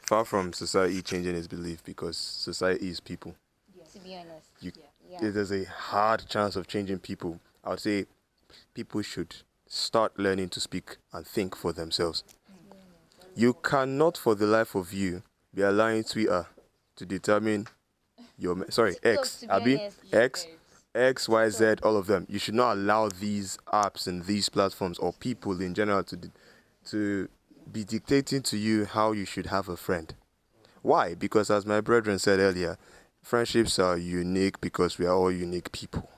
far from society changing its belief, because society is people. To be honest. There's a hard chance of changing people. I would say people should start learning to speak and think for themselves. You cannot, for the life of you, be allowing Twitter to determine your X, to be Abby, honest, X, Y, Z, all of them. You should not allow these apps and these platforms or people in general to be dictating to you how you should have a friend. Why? Because as my brethren said earlier, friendships are unique because we are all unique people.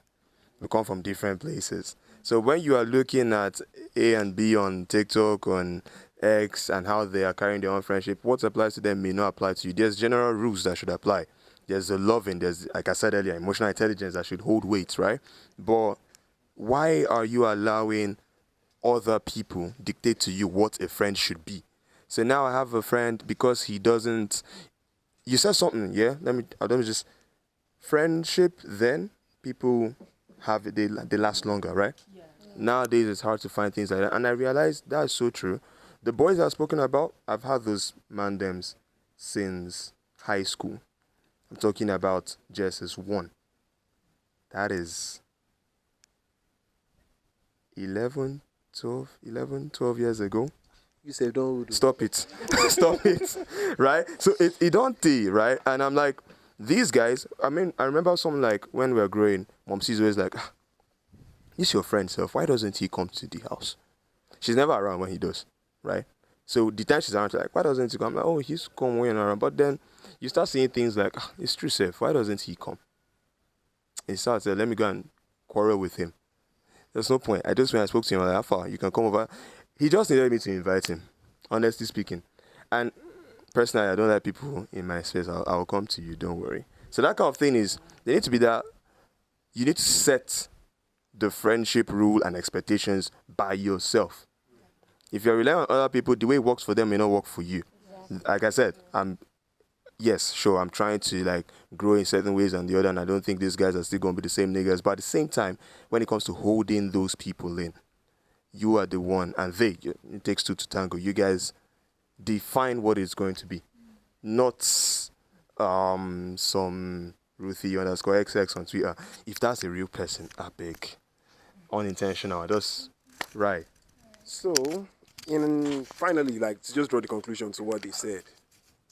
We come from different places. So when you are looking at A and B on TikTok, on X, and how they are carrying their own friendship, what applies to them may not apply to you. There's general rules that should apply. There's the loving, there's, like I said earlier, emotional intelligence that should hold weight, right? But why are you allowing other people dictate to you what a friend should be? So now I have a friend because he doesn't. You said something, yeah? Let me just. Friendship, then people have it, they last longer, right? Yeah. Nowadays it's hard to find things like that, and I realized that's so true. The boys I've spoken about, I've had those mandems since high school. I'm talking about Jess 1. That is 11, 12 years ago. You say don't Stop it. Stop it. Right? So it don't tea, right? And I'm like, these guys, I mean, I remember something like when we were growing, Mom sees always like, this your friend self, why doesn't he come to the house? She's never around when he does, right? So the time she's around, she's like, why doesn't he come? I'm like, oh, he's come when around. But then you start seeing things like, it's true, self, why doesn't he come? And he starts saying, let me go and quarrel with him. There's no point. When I spoke to him, I'm like, how far? You can come over. He just needed me to invite him, honestly speaking. And personally, I don't like people in my space. I'll come to you, don't worry. So that kind of thing is, they need to be that, you need to set the friendship rule and expectations by yourself. If you're relying on other people, the way it works for them may not work for you. Like I said, I'm trying to like grow in certain ways and the other, and I don't think these guys are still going to be the same niggas. But at the same time, when it comes to holding those people in, you are the one, and it takes two to tango. You guys define what it's going to be, not some Ruthie _XX on Twitter. If that's a real person, I beg, unintentional, just right. So, finally, like, to just draw the conclusion to what they said,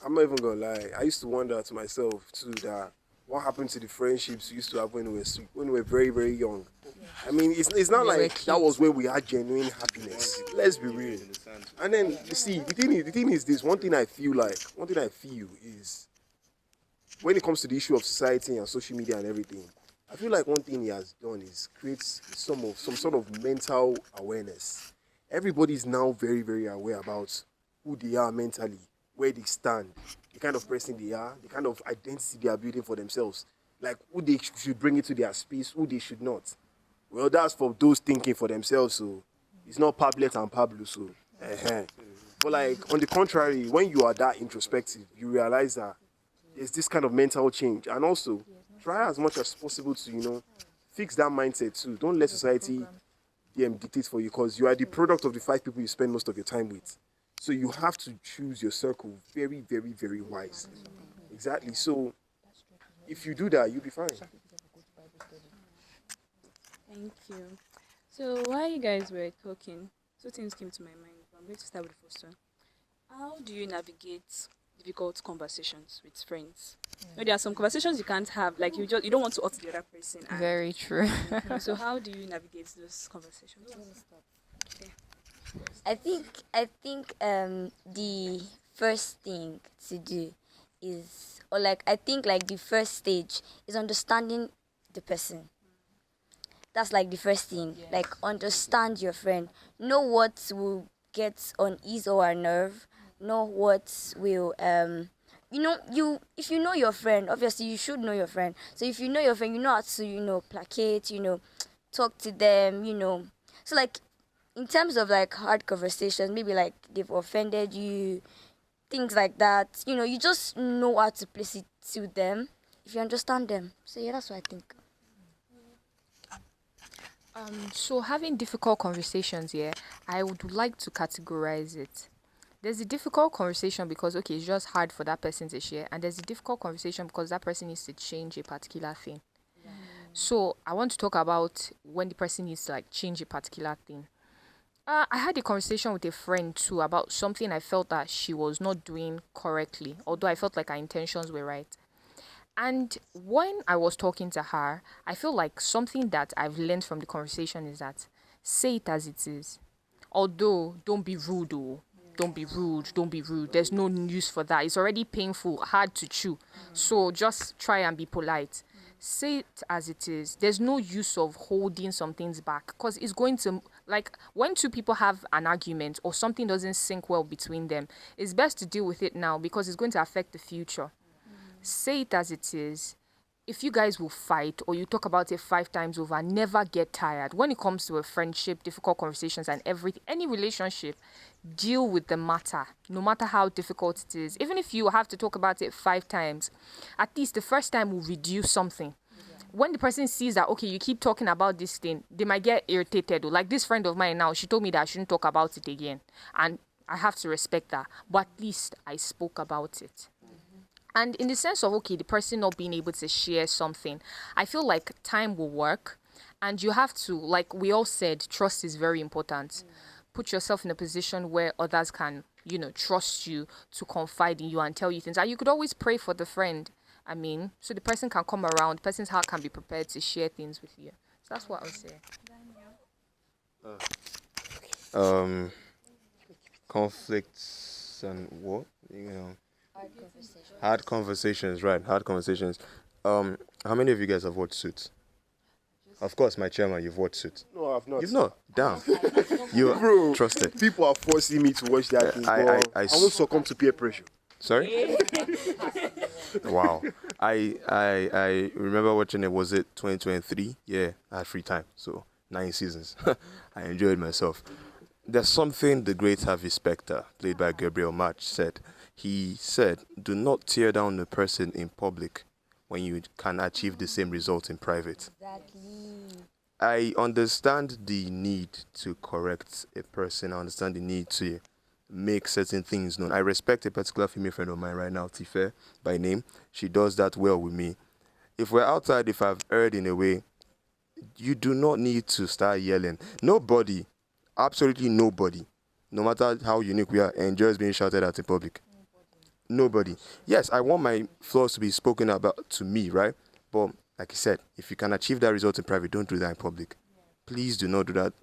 I'm not even gonna lie. I used to wonder to myself too that what happened to the friendships we used to have when we were very, very young. I mean, it's not like that was where we had genuine happiness. Let's be real. And then you see, the thing is this. One thing I feel is when it comes to the issue of society and social media and everything, I feel like one thing he has done is creates some sort of mental awareness. Everybody's now very, very aware about who they are mentally, where they stand, the kind of person they are, the kind of identity they are building for themselves, like who they should bring into their space, who they should not. Well, that's for those thinking for themselves, so it's not Pablet and Pablo, so. But like, on the contrary, when you are that introspective, you realize that there's this kind of mental change. And also, try as much as possible to, fix that mindset too. Don't let society dictate for you, because you are the product of the 5 people you spend most of your time with. So you have to choose your circle very, very, very wisely. Exactly. So if you do that, you'll be fine. Thank you. So while you guys were talking, 2 things came to my mind. I'm going to start with the first one. How do you navigate difficult conversations with friends? There are some conversations you can't have, like you don't want to hurt the other person. Very true. So how do you navigate those conversations? Okay. I think the first thing to do is, or like I think like the first stage is understanding the person. That's like the first thing. Yes. Like, understand your friend. Know what will get on his or her nerve. Know what will if you know your friend, obviously you should know your friend. So if you know your friend, you know how to, placate, talk to them, So like in terms of like hard conversations, maybe like they've offended you, things like that, you just know how to place it to them if you understand them. So yeah, that's what I think. So having difficult conversations, yeah, I would like to categorize it. There's a difficult conversation because okay, it's just hard for that person to share, and there's a difficult conversation because that person needs to change a particular thing. So I want to talk about when the person needs to like change a particular thing. I had a conversation with a friend too about something I felt that she was not doing correctly, although I felt like her intentions were right. And when I was talking to her, I feel like something that I've learned from the conversation is that say it as it is. Although, don't be rude, oh. Don't be rude, don't be rude. There's no use for that. It's already painful, hard to chew. So just try and be polite. Say it as it is. There's no use of holding some things back because it's going to, like, when two people have an argument or something doesn't sync well between them, it's best to deal with it now because it's going to affect the future. Say it as it is. If you guys will fight or you talk about it 5 times over, never get tired. When it comes to a friendship, difficult conversations and everything, any relationship, deal with the matter, no matter how difficult it is. Even if you have to talk about it 5 times, at least the first time will reduce something. When the person sees that, okay, you keep talking about this thing, they might get irritated. Like this friend of mine now, she told me that I shouldn't talk about it again. And I have to respect that. But at least I spoke about it. And in the sense of, okay, the person not being able to share something, I feel like time will work. And you have to, like we all said, trust is very important. Put yourself in a position where others can, trust you to confide in you and tell you things. And you could always pray for the friend. I mean, so the person can come around, the person's heart can be prepared to share things with you. So that's what I would say. Conflicts and what? Hard conversations, right? Hard conversations. How many of you guys have watched Suits? Of course, my chairman, you've watched Suits. No, I've not. You've not? Damn. You Bro, trusted. people are forcing me to watch that thing. I won't succumb to peer pressure. Sorry? Wow. I remember watching it, was it 2023? Yeah, I had free time. So 9 seasons. I enjoyed myself. There's something the great Harvey Specter, played by Gabriel March, said. He said, do not tear down a person in public when you can achieve the same result in private. Exactly. I understand the need to correct a person. I understand the need to make certain things known. I respect a particular female friend of mine right now, Tife, by name. She does that well with me. If we're outside, if I've erred in a way, you do not need to start yelling. Nobody, absolutely nobody, no matter how unique we are, enjoys being shouted at in public. Nobody. Yes, I want my flaws to be spoken about to me, right? But like I said, if you can achieve that result in private, don't do that in public. Please do not do that.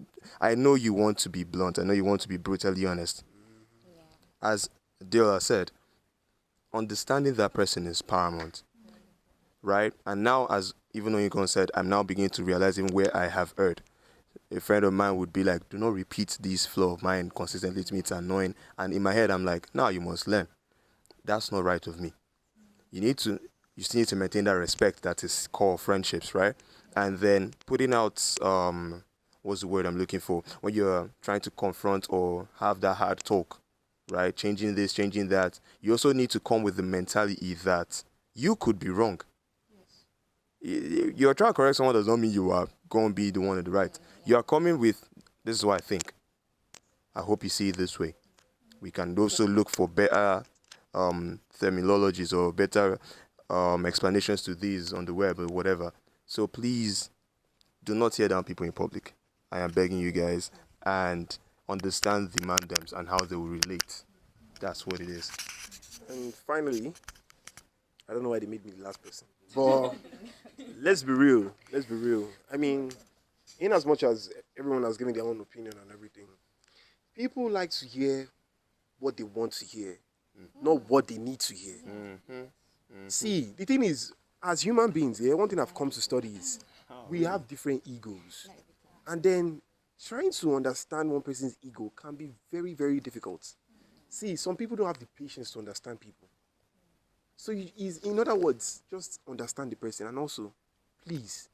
I know you want to be blunt. I know you want to be brutally honest. As Deola said, understanding that person is paramount, right? And now, as even Oyinkansola said, I'm now beginning to realize even where I have erred. A friend of mine would be like, do not repeat this flaw of mine consistently to me, it's annoying. And in my head, I'm like, now you must learn. That's not right of me. You still need to maintain that respect that is core friendships, right? And then putting out, what's the word I'm looking for? When you're trying to confront or have that hard talk, right? Changing this, changing that. You also need to come with the mentality that you could be wrong. You're trying to correct someone does not mean you are going to be the one in the right. You are coming with, this is what I think. I hope you see it this way. We can also look for better terminologies or better explanations to these on the web or whatever. So please do not tear down people in public. I am begging you guys, and understand the mandems and how they will relate. That's what it is. And finally, I don't know why they made me the last person, but let's be real. Let's be real. I mean, in as much as everyone has given their own opinion on everything, people like to hear what they want to hear, not what they need to hear. See, the thing is, as human beings, one thing I've come to study is we have different egos. And then trying to understand one person's ego can be very, very difficult. See, some people don't have the patience to understand people. So is in other words, just understand the person, and also, please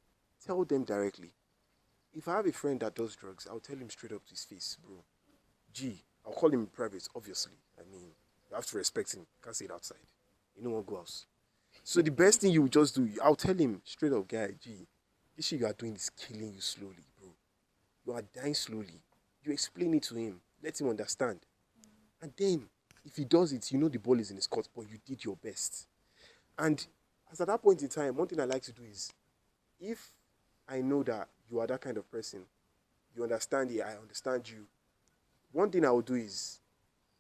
tell them directly. If I have a friend that does drugs, I'll tell him straight up to his face, bro. I'll call him in private, obviously. I mean, you have to respect him. Can't say it outside. You know what goes. So the best thing you just do, I'll tell him straight up, guy, this shit you are doing is killing you slowly, bro. You are dying slowly. You explain it to him. Let him understand. And then, if he does it, you know the ball is in his court, but you did your best. And as at that point in time, one thing I like to do is, if I know that you are that kind of person, you understand it, I understand you, one thing I will do is,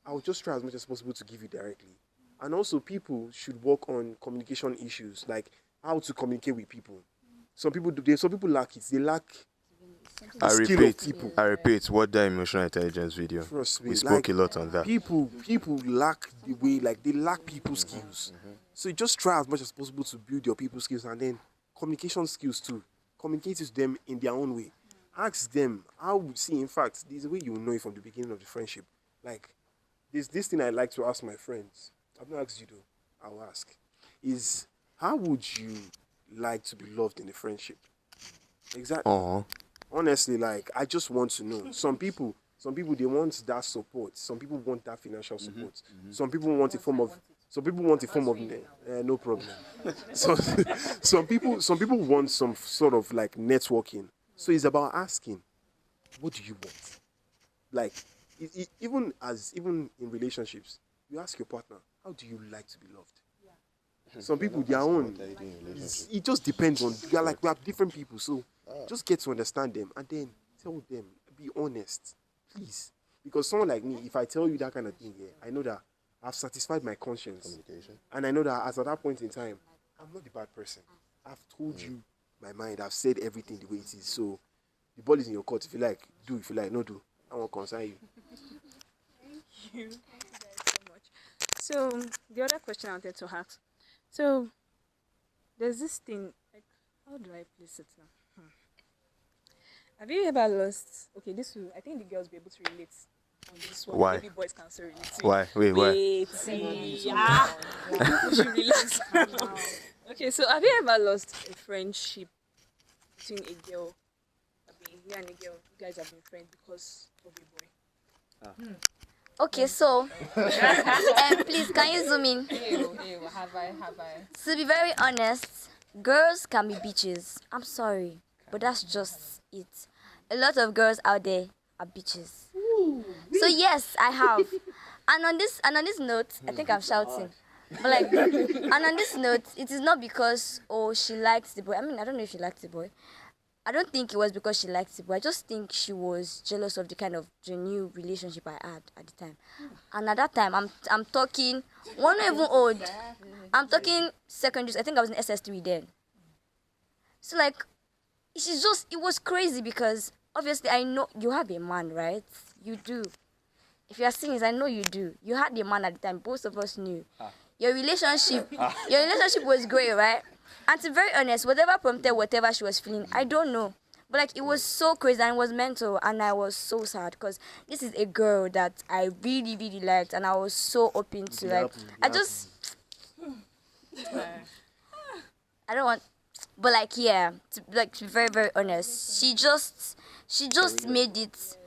I will just try as much as possible to give you directly. And also, people should work on communication issues, like how to communicate with people. Some people lack it. They lack the skill of people. I repeat, what that emotional intelligence video. Trust me, We spoke a lot on that. People lack the way, like they lack people skills. So you just try as much as possible to build your people skills, and then communication skills too. Communicate with them in their own way. Ask them how. See, in fact, there's a way you will know it from the beginning of the friendship. Like, there's this thing I like to ask my friends. I've not asked you though. I'll ask. Is how would you like to be loved in a friendship? Exactly. Honestly, like, I just want to know. Some people they want that support. Some people want that financial support. Some people want a form of. No problem. So, some people want some sort of like networking. So it's about asking, what do you want? Like, even in relationships, you ask your partner, how do you like to be loved? Some people, their own, it just depends on, we are different people, so just get to understand them, and then tell them, be honest, please. Because someone like me, if I tell you that kind of thing, I know that I've satisfied my conscience, and I know that as at that point in time, I'm not the bad person. I've told you my mind, I've said everything the way it is, so the ball is in your court. If you like, do. If you like, no do. I won't concern you. Thank you guys so much. So the other question I wanted to ask. So there's this thing, like, how do I place it now? Have you ever lost? Okay, I think the girls will be able to relate on this one. Why? Maybe boys can still relate. Why? Wait. See, we should relax. Okay, so have you ever lost a friendship between a girl? Me and a girl, you guys have been friends because of a boy. Okay, so please, can you zoom in? Have I? To be very honest, girls can be bitches. I'm sorry, but that's just it. A lot of girls out there are bitches. So yes, I have. And on this note, I think I'm shouting. But like, and on this note, it is not because she likes the boy. I mean, I don't know if she likes the boy. I don't think it was because she liked it, but I just think she was jealous of the new relationship I had at the time. And at that time, I'm talking, one not even old. I'm talking secondary. I think I was in SS3 then. So like, it was crazy because obviously I know you have a man, right? You do. If you are serious, I know you do. You had a man at the time. Both of us knew. Your relationship was great, right? And to be very honest, whatever prompted whatever she was feeling, I don't know. But like, it was so crazy and it was mental, and I was so sad because this is a girl that I really, really liked, and I was so open to like. I don't want, but like, yeah, to be very, very honest, she just made it.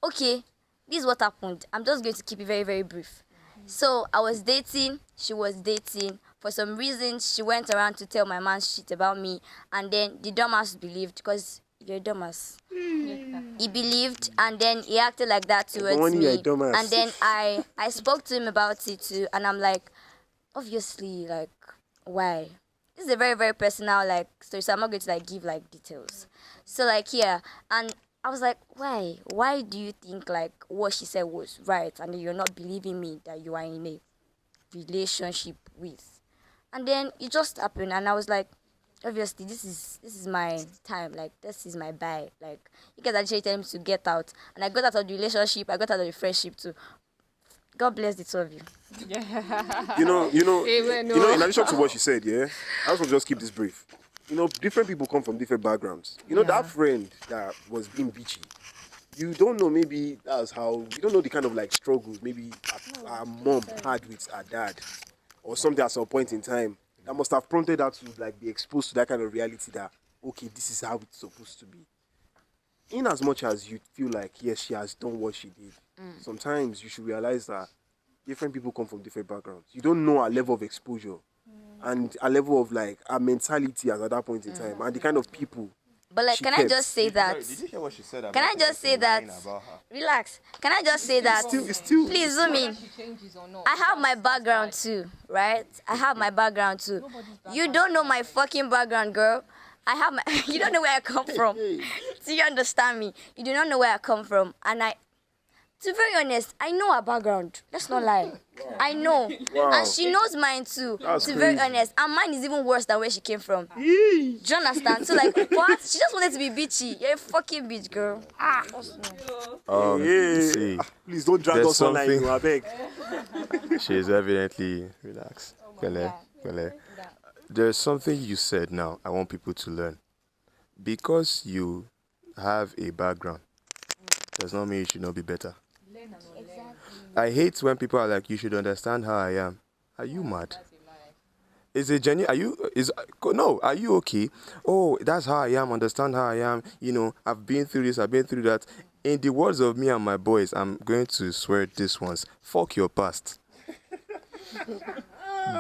Okay, this is what happened. I'm just going to keep it very, very brief. So I was dating, she was dating. For some reason, she went around to tell my man shit about me, and then the dumbass believed, because you're a dumbass. He believed, and then he acted like that towards me. And then I spoke to him about it too, and I'm like, obviously, like, why? This is a very, very personal like story, so I'm not going to like give like details. So like, yeah, and I was like, why? Why do you think like what she said was right, and you're not believing me that you are in a relationship with? And then it just happened, and I was like, obviously, this is my time. Like, this is my bye. Like, you guys actually telling me to get out, and I got out of the relationship. I got out of the friendship too. God bless the two of you. You know. In addition to what she said, I also just keep this brief. Different people come from different backgrounds. That friend that was being bitchy, you don't know, maybe that's how, you don't know the kind of like struggles maybe our mom had with her dad. or something at some point in time that must have prompted her to like be exposed to that kind of reality that okay, this is how it's supposed to be. In as much as you feel like yes, she has done what she did, sometimes you should realize that different people come from different backgrounds. You don't know our level of exposure and a level of like our mentality at that point in time and the kind of people. But like, She can I kept. just say that? Did you hear what she said about Can I the just say person that? lying about her? Relax. Can I just say that? It's still Please zoom in. Changes or not. I have my background too, right? I have my background too. You don't know my fucking background, girl. I have my. You don't know where I come from. Do you understand me? You do not know where I come from, and to be very honest, I know her background. Let's not lie. I know, and she knows mine too. That's to be very crazy. honest, and mine is even worse than where she came from. Do you understand? So like, what? She just wanted to be bitchy. You're a fucking bitch, girl. See, Please don't drag there's us online, something- I beg. she is evidently relaxed. Pele, pele. There's something you said now I want people to learn. Because you have a background does not mean you should not be better. I hate when people are like, you should understand how I am. Are you mad? Is it genuine? Are you okay? Oh, that's how I am, understand how I am. You know, I've been through this, I've been through that. In the words of me and my boys, I'm going to swear this once. Fuck your past.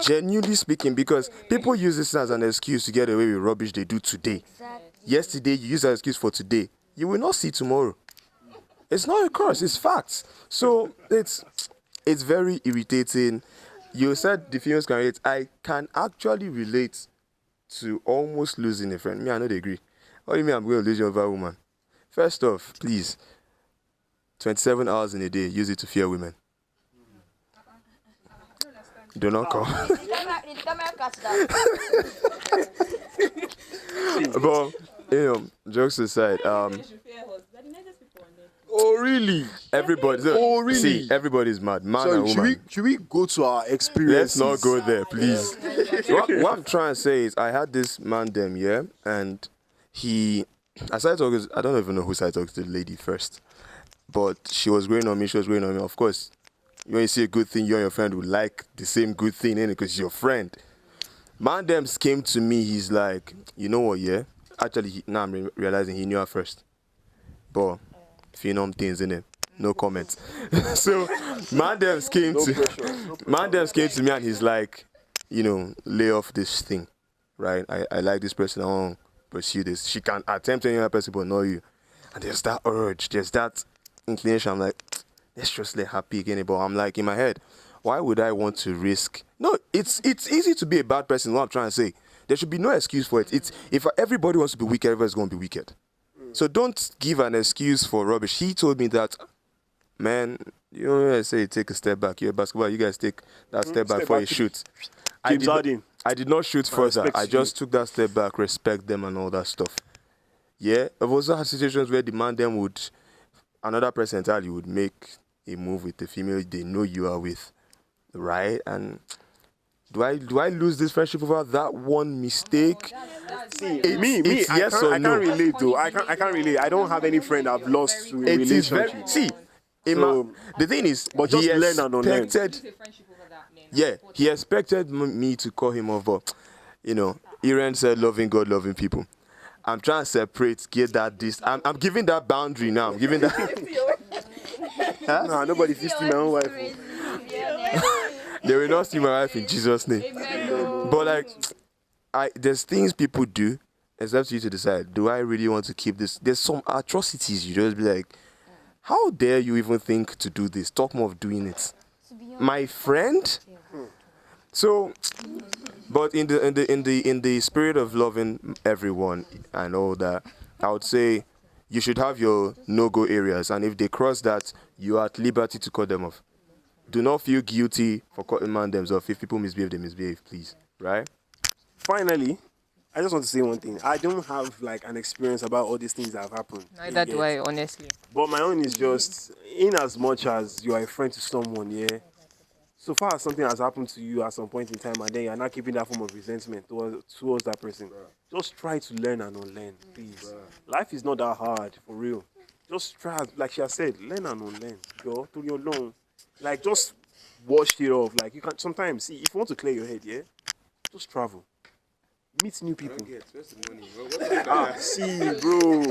Genuinely speaking, because people use this as an excuse to get away with rubbish they do today. Yesterday, you use that excuse for today. You will not see tomorrow. It's not a curse, it's facts. So it's very irritating. You said the females can relate. I can actually relate to almost losing a friend. Me, I know they agree. What do you mean I'm going to lose you over a woman? First off, please, 27 hours in a day, use it to fear women. Do not come. But, jokes aside, Oh really? everybody. Oh, really? See, everybody's mad, man and So woman. should we go to our Let's experiences? not go there, please. what I'm trying to say is, I had this man them, yeah, and I don't even know who started talking to the lady first, but she was going on me. Of course, when you see a good thing, you and your friend would like the same good thing, innit? Because you're your friend. Man them came to me. He's like, you know what? Yeah, actually, now I'm realizing he knew her first, but phenom things in it. No comments. So Mandems came came to me and he's like, lay off this thing, right? I like this person. I want to pursue this. She can attempt any other person, but not you. And there's that urge. There's that inclination. I'm like, let's just let her pick any. But I'm like, in my head, why would I want to risk? No, it's easy to be a bad person. What I'm trying to say, there should be no excuse for it. It's if everybody wants to be wicked, everybody's going to be wicked. So don't give an excuse for rubbish. He told me that, man, you know, I say take a step back. You're a basketball. You guys take that step back before you shoot. I did not shoot further. I just took that step back, respect them and all that stuff. Yeah, I've also had situations where the man them another person entirely would make a move with the female they know you are with, right? And do I lose this friendship over that one mistake? I can't relate though. I can't relate. I don't have any friend I've lost to a relationship. The thing is, but just learn and unlearn. Yeah, he expected me to call him off, but Iran said loving God, loving people. I'm trying to separate, get that I'm giving that boundary now. I'm giving that. Huh? Nah, nobody feasting my own wife. They will not see my wife in Jesus' name. But there's things people do. It's up to you to decide. Do I really want to keep this? There's some atrocities. You just be like, how dare you even think to do this? Talk more of doing it. My friend. So, but in the spirit of loving everyone and all that, I would say you should have your no-go areas, and if they cross that, you are at liberty to cut them off. Do not feel guilty for cutting man them off. If people misbehave, they misbehave, please. Right? Finally, I just want to say one thing. I don't have an experience about all these things that have happened. Neither do I, honestly. But my own is just, in as much as you are a friend to someone, yeah, so far as something has happened to you at some point in time and then you're not keeping that form of resentment towards that person, just try to learn and unlearn, please. Life is not that hard, for real. Just try, like she has said, learn and unlearn. Go to your loan. Just washed it off. Like you can sometimes see if you want to clear your head, yeah, just travel, meet new people. Where's the money? See, bro.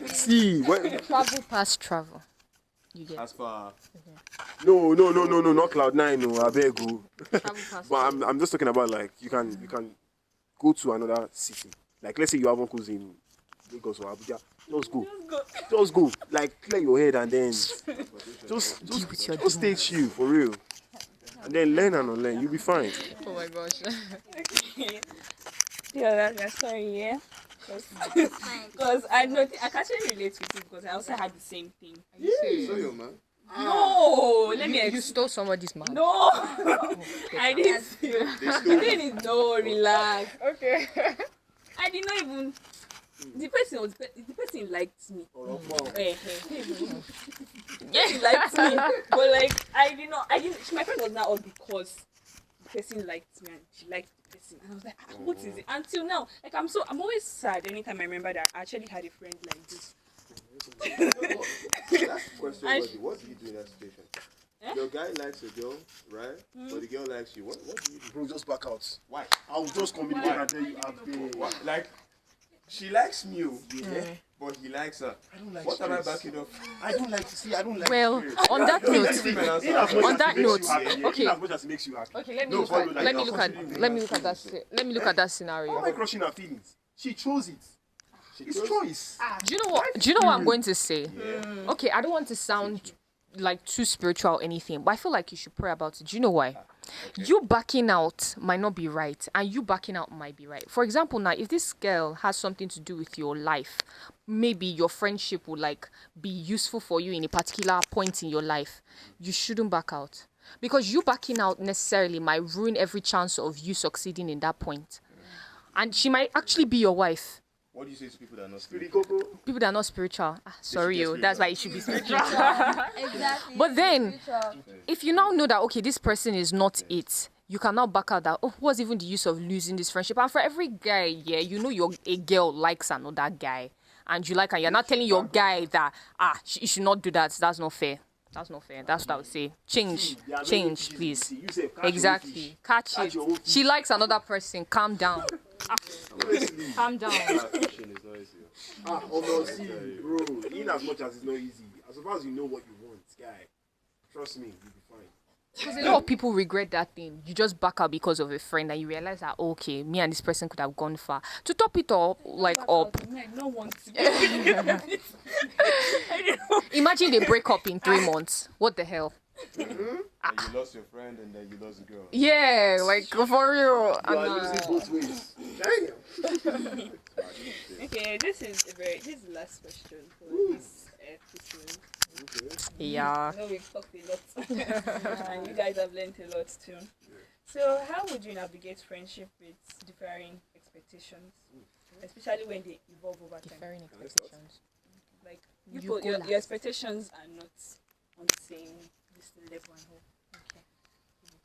See, Travel past travel. You get As far no, not Cloud9, no, I beg you. travel past But I'm just talking about like you can go to another city. Like let's say you have uncles in Lagos or Abuja, just go. Like clear your head and then just stay chill for real. And then learn and unlearn, you'll be fine. Oh my gosh. Yeah, that's sorry, yeah. Because I know I can actually relate with you because I also had the same thing. so your man. No, let me. You stole somebody's man. No, I didn't. The thing is, no, relax. Okay. I did not even. The person liked me. Yeah, he liked me, but like I didn't. My friend was not all because the person liked me and she liked the person, and I was like, what is it? Until now, like I'm always sad anytime I remember that I actually had a friend like this. That's the question. What do you do in that situation? Your guy likes a girl, right? But the girl likes you. What do you do? Bro, just back out. Why? I'll just communicate and tell you What? Like, she likes me, but he likes her. I don't like What am I stress. backing up? I don't like to see. I don't like. Well, stress. on that note, on that note, okay. As much as it makes you happy. Okay, let me No, look follow at that. let me look at that Why scenario. am I crushing her feelings? She chose it. It's choice. Do you know what I'm going to say? Okay, I don't want to sound like too spiritual or anything, but I feel like you should pray about it. Do you know why? You backing out might not be right, and you backing out might be right. For example, now if this girl has something to do with your life, maybe your friendship will like be useful for you in a particular point in your life, you shouldn't back out. Because you backing out necessarily might ruin every chance of you succeeding in that point. And she might actually be your wife. What do you say to people that are not spiritual? People that are not spiritual. Sorry, get that's spiritual. why it should be spiritual. Exactly. But then, if you now know that, okay, this person is not it, you cannot back out that, oh, what's even the use of losing this friendship? And for every guy, yeah, you know a girl likes another guy. And you like her. You're not telling your guy that, you should not do that. That's not fair. That's not fair. That's what I would say. Change, please. Exactly. Catch it. She likes another person. Calm down. Calm down. Fishing is not easy. Honestly, bro, in as much as it's not easy, as far as you know what you want, guy, trust me, you'll be fine. Because a lot of people regret that thing. You just back out because of a friend and you realize that, okay, me and this person could have gone far. To top it up, I don't want to. imagine they break up in 3 months. What the hell? And you lost your friend and then you lost the girl. Yeah, like for real. You are losing both ways. Damn. Okay, this is the last question for this episode. Yeah. I know we've talked a lot, and you guys have learned a lot too. So, how would you navigate friendship with differing expectations, especially when they evolve over time? Differing expectations. Like You people, go your last. expectations are not on the same level and all. Okay.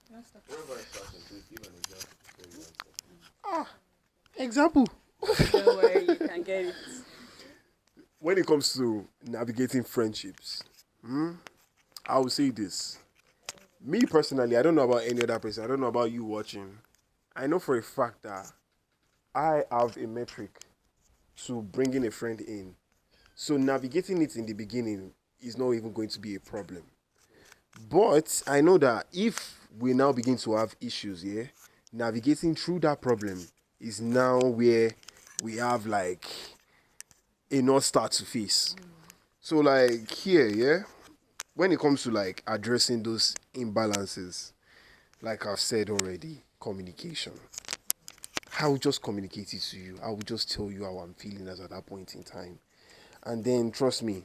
You want to start? Wherever I start and please give an example before you answer. Example. Don't worry, you can get it. When it comes to navigating friendships, I will say this. Me personally, I don't know about any other person. I don't know about you watching. I know for a fact that I have a metric to bringing a friend in. So navigating it in the beginning is not even going to be a problem. But I know that if we now begin to have issues here, navigating through that problem is now where we have like a North Star to face. So like here, yeah, when it comes to like addressing those imbalances, like I've said already, communication. I will just communicate it to you. I will just tell you how I'm feeling as at that point in time. And then trust me,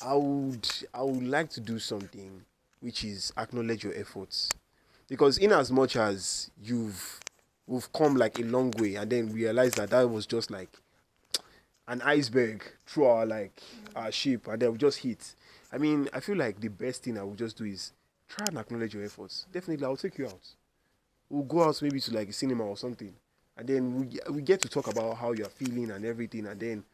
I would like to do something which is acknowledge your efforts. Because in as much as we've come like a long way and then realize that was just like an iceberg through our ship and then we just hit. I mean, I feel like the best thing I would just do is try and acknowledge your efforts. Definitely, I'll take you out. We'll go out maybe to like a cinema or something. And then we get to talk about how you're feeling and everything. And then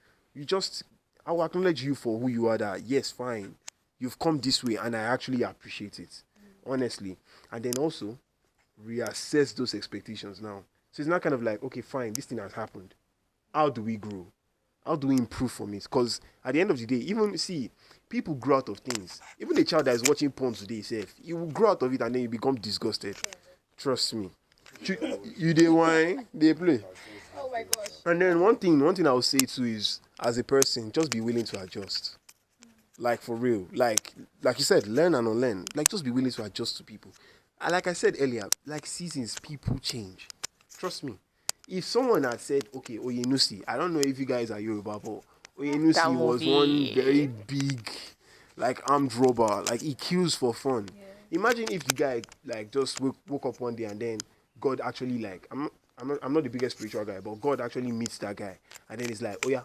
I will acknowledge you for who you are that, yes, fine. You've come this way and I actually appreciate it. honestly. And then also reassess those expectations now. So it's not kind of like, okay, fine, this thing has happened. How do we grow? How do we improve from it? Because at the end of the day, even see, people grow out of things. Even a child that is watching porn today, safe, you will grow out of it and then you become disgusted. Trust me. You they whine, they play. Oh my gosh. And then one thing I would say too is, as a person, just be willing to adjust. Like for real. Like you said, learn and unlearn. Like just be willing to adjust to people. And like I said earlier, like seasons, people change. Trust me. If someone had said, okay, Oyenusi, I don't know if you guys are Yoruba, but Oyenusi That was movie. one very big, like armed robber. Like he kills for fun. Imagine if the guy like just woke up one day and then God actually like I'm not the biggest spiritual guy, but God actually meets that guy and then he's like, oh yeah,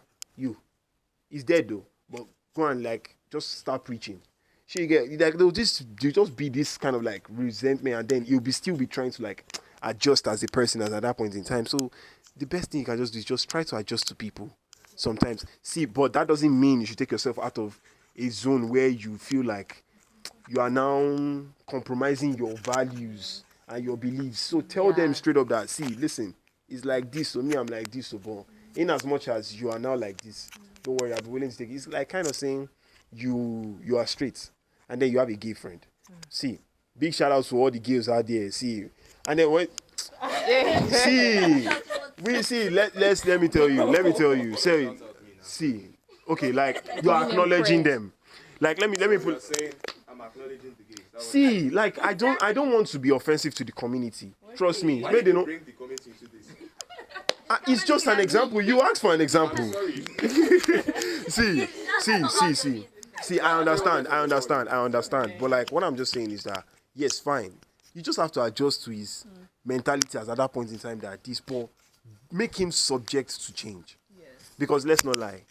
he's dead though, but go and like just start preaching. Sure, you get like there'll just be this kind of like resentment, and then you'll still be trying to like adjust as a person as at that point in time. So the best thing you can just do is just try to adjust to people. Sometimes, see, but that doesn't mean you should take yourself out of a zone where you feel like you are now compromising your values and your beliefs. So tell them straight up that, see, listen, it's like this, so me, I'm like this, so but in as much as you are now like this, don't worry, I'll be willing to take it. It's like kind of saying you are straight and then you have a gay friend. See, big shout out to all the gays out there. See, and then when let me tell you. See, okay, like you are acknowledging them. Like let me put. I'm acknowledging the gays. See, like I don't want to be offensive to the community. Trust me. Why Maybe did they you know. bring the community into this? It's just an example. You asked for an example. See. I understand. But like, what I'm just saying is that yes, fine. You just have to adjust to his mentality as at that point in time that this Paul make him subject to change. Because let's not lie,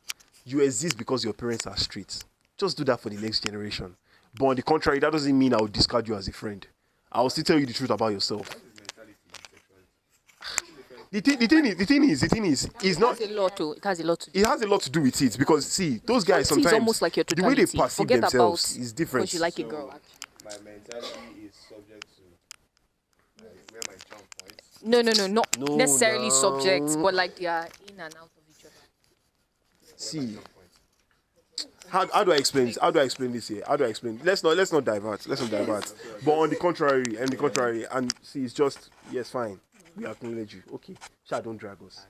you exist because your parents are straight. Just do that for the next generation. But on the contrary, that doesn't mean I will discard you as a friend. I will still tell you the truth about yourself. The thing is, it's not. It has a lot to do. It has a lot to do with it because see, those guys It's sometimes almost like your the way they totality. perceive Forget themselves about is different. because you like a girl. My mentality is subject to where my jump points. No, not No, necessarily no. subjects, but like they are in and out of each other. See, how do I explain this? How do I explain this here? How do I explain? Let's not divert. But on the contrary, and see, it's just yes, fine. We acknowledge you. Okay, Sha, don't drag us.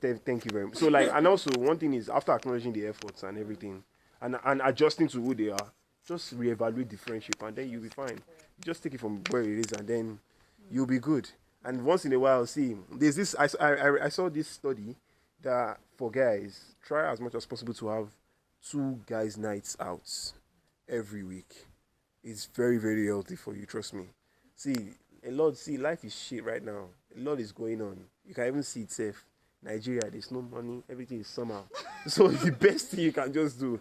Thank you very much. So like, and also one thing is after acknowledging the efforts and everything, and adjusting to who they are, just reevaluate the friendship, and then you'll be fine. Just take it from where it is, and then you'll be good. And once in a while, see, there's this. I saw this study that for guys, try as much as possible to have 2 guys' nights out every week. It's very, very healthy for you, trust me. See, life is shit right now. A lot is going on. You can even see it safe. Nigeria, there's no money, everything is somehow. So the best thing you can just do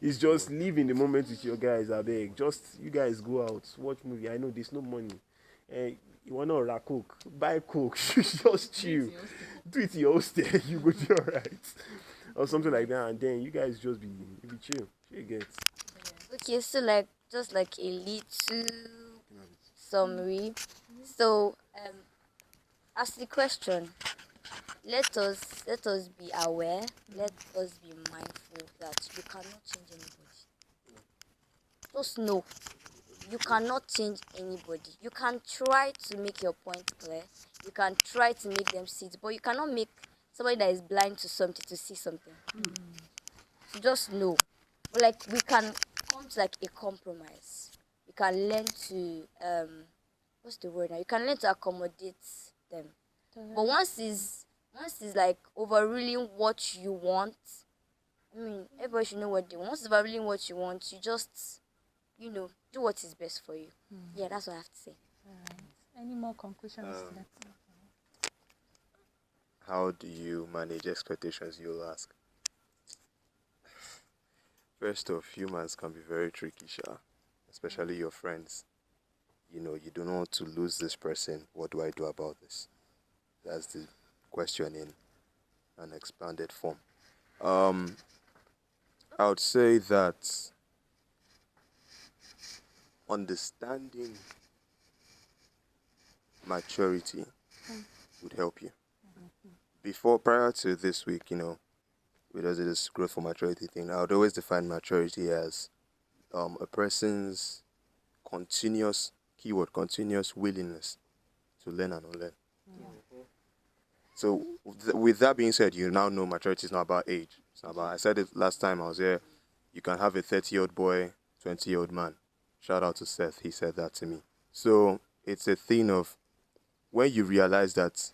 is just live in the moment with your guys, I beg. Just you guys go out, watch movie. I know there's no money. You wanna order coke, buy coke, just chill. Do it in your hostel, you go be alright. Or something like that, and then you guys just be chill. You get. Okay, so like just like a little summary. So ask the question. Let us be aware. Let us be mindful that you cannot change anybody. Just know you cannot change anybody. You can try to make your point clear. You can try to make them see it, but you cannot make somebody that is blind to something to see something. So just know. But like we can come to like a compromise. You can learn to what's the word now? You can learn to accommodate them. But once is like overruling what you want. I mean, everybody should know what they want. Once it's overruling what you want, you just do what is best for you. Yeah, that's what I have to say. Any more conclusions? How do you manage expectations, you'll ask? First off, humans can be very tricky, especially your friends. You don't want to lose this person. What do I do about this? That's the question in an expanded form. I would say that understanding maturity would help you. Prior to this week, with us this growth for maturity thing, I would always define maturity as a person's continuous willingness to learn and unlearn. So with that being said, you now know maturity is not about age. It's not about, I said it last time I was here, you can have a 30-year-old boy, 20-year-old man. Shout out to Seth, he said that to me. So it's a thing of when you realize that,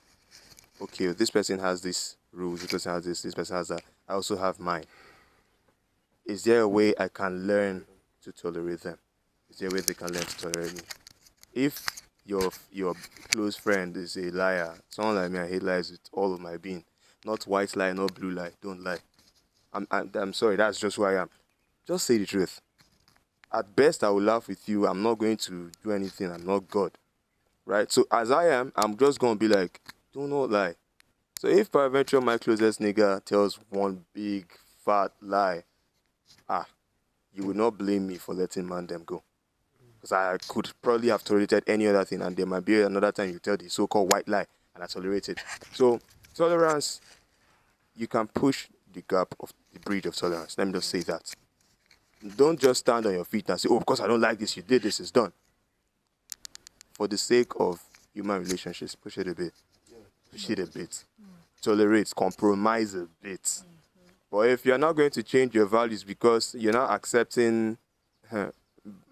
okay, this person has these rules, this person has this person has that, I also have mine. Is there a way I can learn to tolerate them? Is there a way they can learn to tolerate me? If your close friend is a liar, someone like me, I hate lies with all of my being. Not white lie, not blue lie, don't lie. I'm sorry, that's just who I am. Just say the truth. At best, I will laugh with you. I'm not going to do anything. I'm not God. Right? So as I am, I'm just going to be like, do not lie. So if peradventure my closest nigga tells one big fat lie, you will not blame me for letting man them go. Because I could probably have tolerated any other thing, and there might be another time you tell the so-called white lie, and I tolerate it. So tolerance, you can push the gap of the bridge of tolerance. Let me just say that. Don't just stand on your feet and say, oh, because I don't like this, you did this, it's done. For the sake of human relationships, push it a bit. Push it a bit. Tolerate, compromise a bit. But if you're not going to change your values because you're not accepting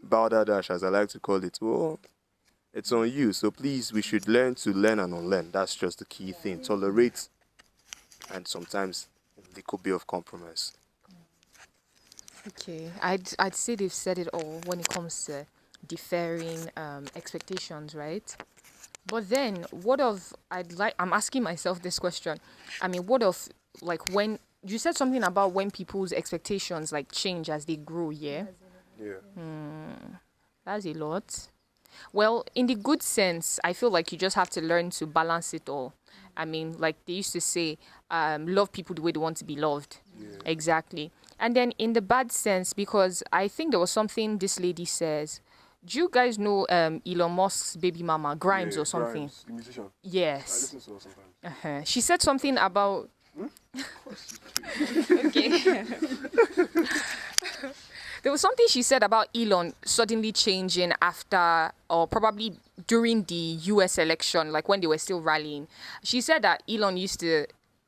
balderdash, as I like to call it, well, it's on you. So please, we should learn to learn and unlearn. That's just the key thing. Tolerate, and sometimes there could be of compromise. Okay, I'd say they've said it all when it comes to deferring expectations, right? But then, I'm asking myself this question. I mean, what of, like, when, you said something about when people's expectations, like, change as they grow, yeah? Yeah. That's a lot. Well, in the good sense, I feel like you just have to learn to balance it all. I mean, like they used to say, love people the way they want to be loved. Yeah. Exactly. And then in the bad sense, because I think there was something this lady says. Do you guys know Elon Musk's baby mama, Grimes, or something? Grimes, the musician. I Yes. listen to her sometimes. She said something about... Okay. There was something she said about Elon suddenly changing after, or probably during the US election, like when they were still rallying. She said that Elon used to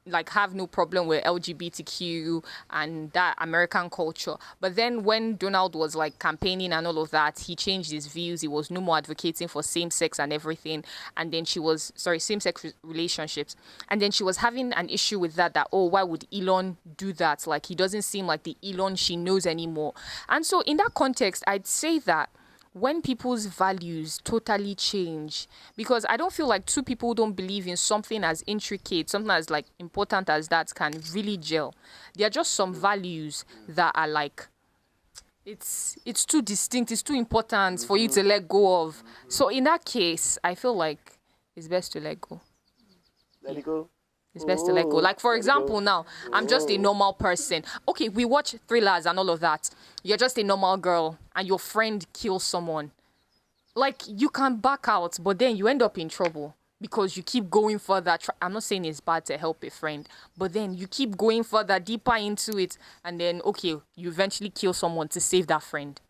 like have no problem with LGBTQ and that American culture. But then when Donald was like campaigning and all of that, he changed his views. He was no more advocating for same-sex and everything. And then same-sex relationships. And then she was having an issue with that, oh, why would Elon do that? Like, he doesn't seem like the Elon she knows anymore. And so in that context, I'd say that when people's values totally change, because I don't feel like two people who don't believe in something as intricate, something as like important as that can really gel. There are just some values that are like, it's too distinct, it's too important for you to let go of. So in that case, I feel like it's best to let go. Let it go. It's best to let go. Like, for example, now, I'm just a normal person. Okay, we watch thrillers and all of that. You're just a normal girl and your friend kills someone. Like, you can back out, but then you end up in trouble because you keep going further. I'm not saying it's bad to help a friend, but then you keep going further, deeper into it, and then, okay, you eventually kill someone to save that friend.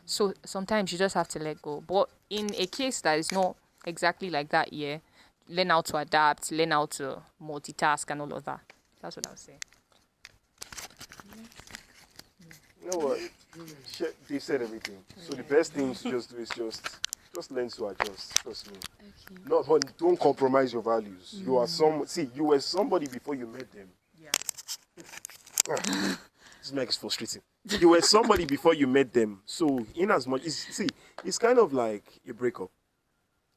So sometimes you just have to let go. But in a case that is not exactly like that, yeah, learn how to adapt, learn how to multitask and all of that. That's what I would say. You know what? They said everything. So the best thing to just do is just learn to adjust. Trust me. Okay. No, but don't compromise your values. You are you were somebody before you met them. Yeah. This mic is frustrating. You were somebody before you met them. So in as much it's kind of like a breakup.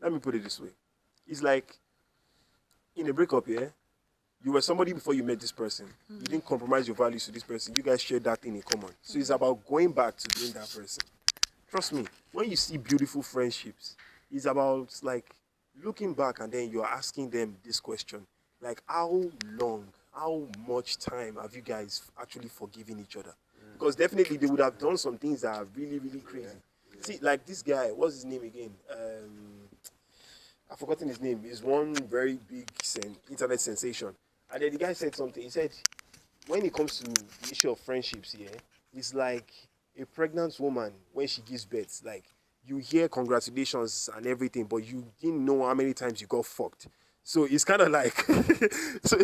Let me put it this way. It's like in a breakup, yeah, you were somebody before you met this person. You didn't compromise your values to this person. You guys shared that thing in common. So it's about going back to being that person. Trust me, when you see beautiful friendships, it's about like looking back and then you're asking them this question. Like, how much time have you guys actually forgiven each other? Because definitely they would have done some things that are really, really crazy. See, like this guy, what's his name again? I've forgotten his name. He's one very big internet sensation. And then the guy said something. He said, when it comes to the issue of friendships here, it's like a pregnant woman when she gives birth. Like, you hear congratulations and everything, but you didn't know how many times you got fucked. So it's kind of like... so,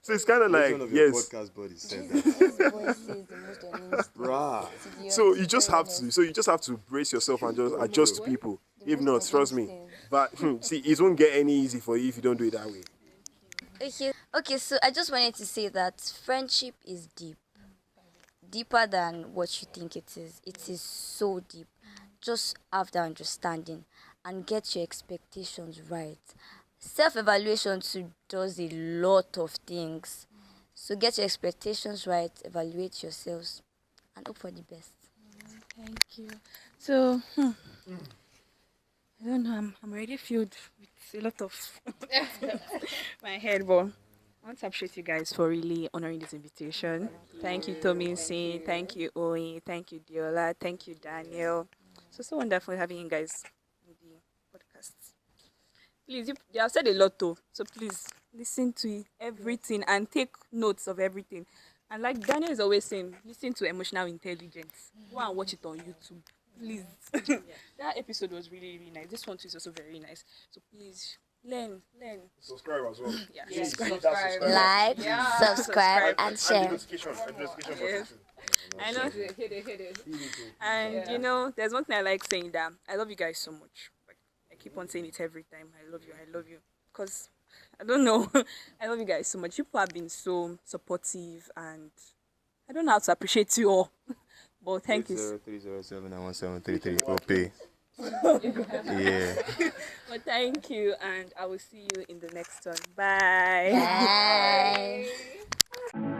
so it's kind of like, One of your yes. podcast buddies said His that. voice is the most honest. Bruh. So you just have to. So you just have to brace yourself and just adjust to people. If not, trust me. But see, it won't get any easy for you if you don't do it that way. Okay, so I just wanted to say that friendship is deep. Deeper than what you think it is. It is so deep. Just have the understanding and get your expectations right. Self-evaluation too does a lot of things. So get your expectations right, evaluate yourselves, and hope for the best. Thank you. So, I don't know, I'm already filled with a lot of my head, but I want to appreciate you guys for really honoring this invitation. Thank you, Tomisin. Thank you, Oyin. Thank you, Deola. Thank you, Daniel. So wonderful having you guys in the podcast. Please, you have said a lot though, so please listen to everything and take notes of everything. And like Daniel is always saying, listen to emotional intelligence. Go and watch it on YouTube, please. That episode was really, really nice. This one too is also very nice. So please, learn. Subscribe as well. Yeah, Yes, subscribe. Like, subscribe, Subscribe. and share. Notification for Yes. I know. Hit it. And you know, there's one thing I like saying that I love you guys so much. Like, I keep on saying it every time. I love you. Because I don't know. I love you guys so much. People have been so supportive and I don't know how to appreciate you all. But thank you. 307 OP. Yeah. But thank you and I will see you in the next one. Bye. Bye.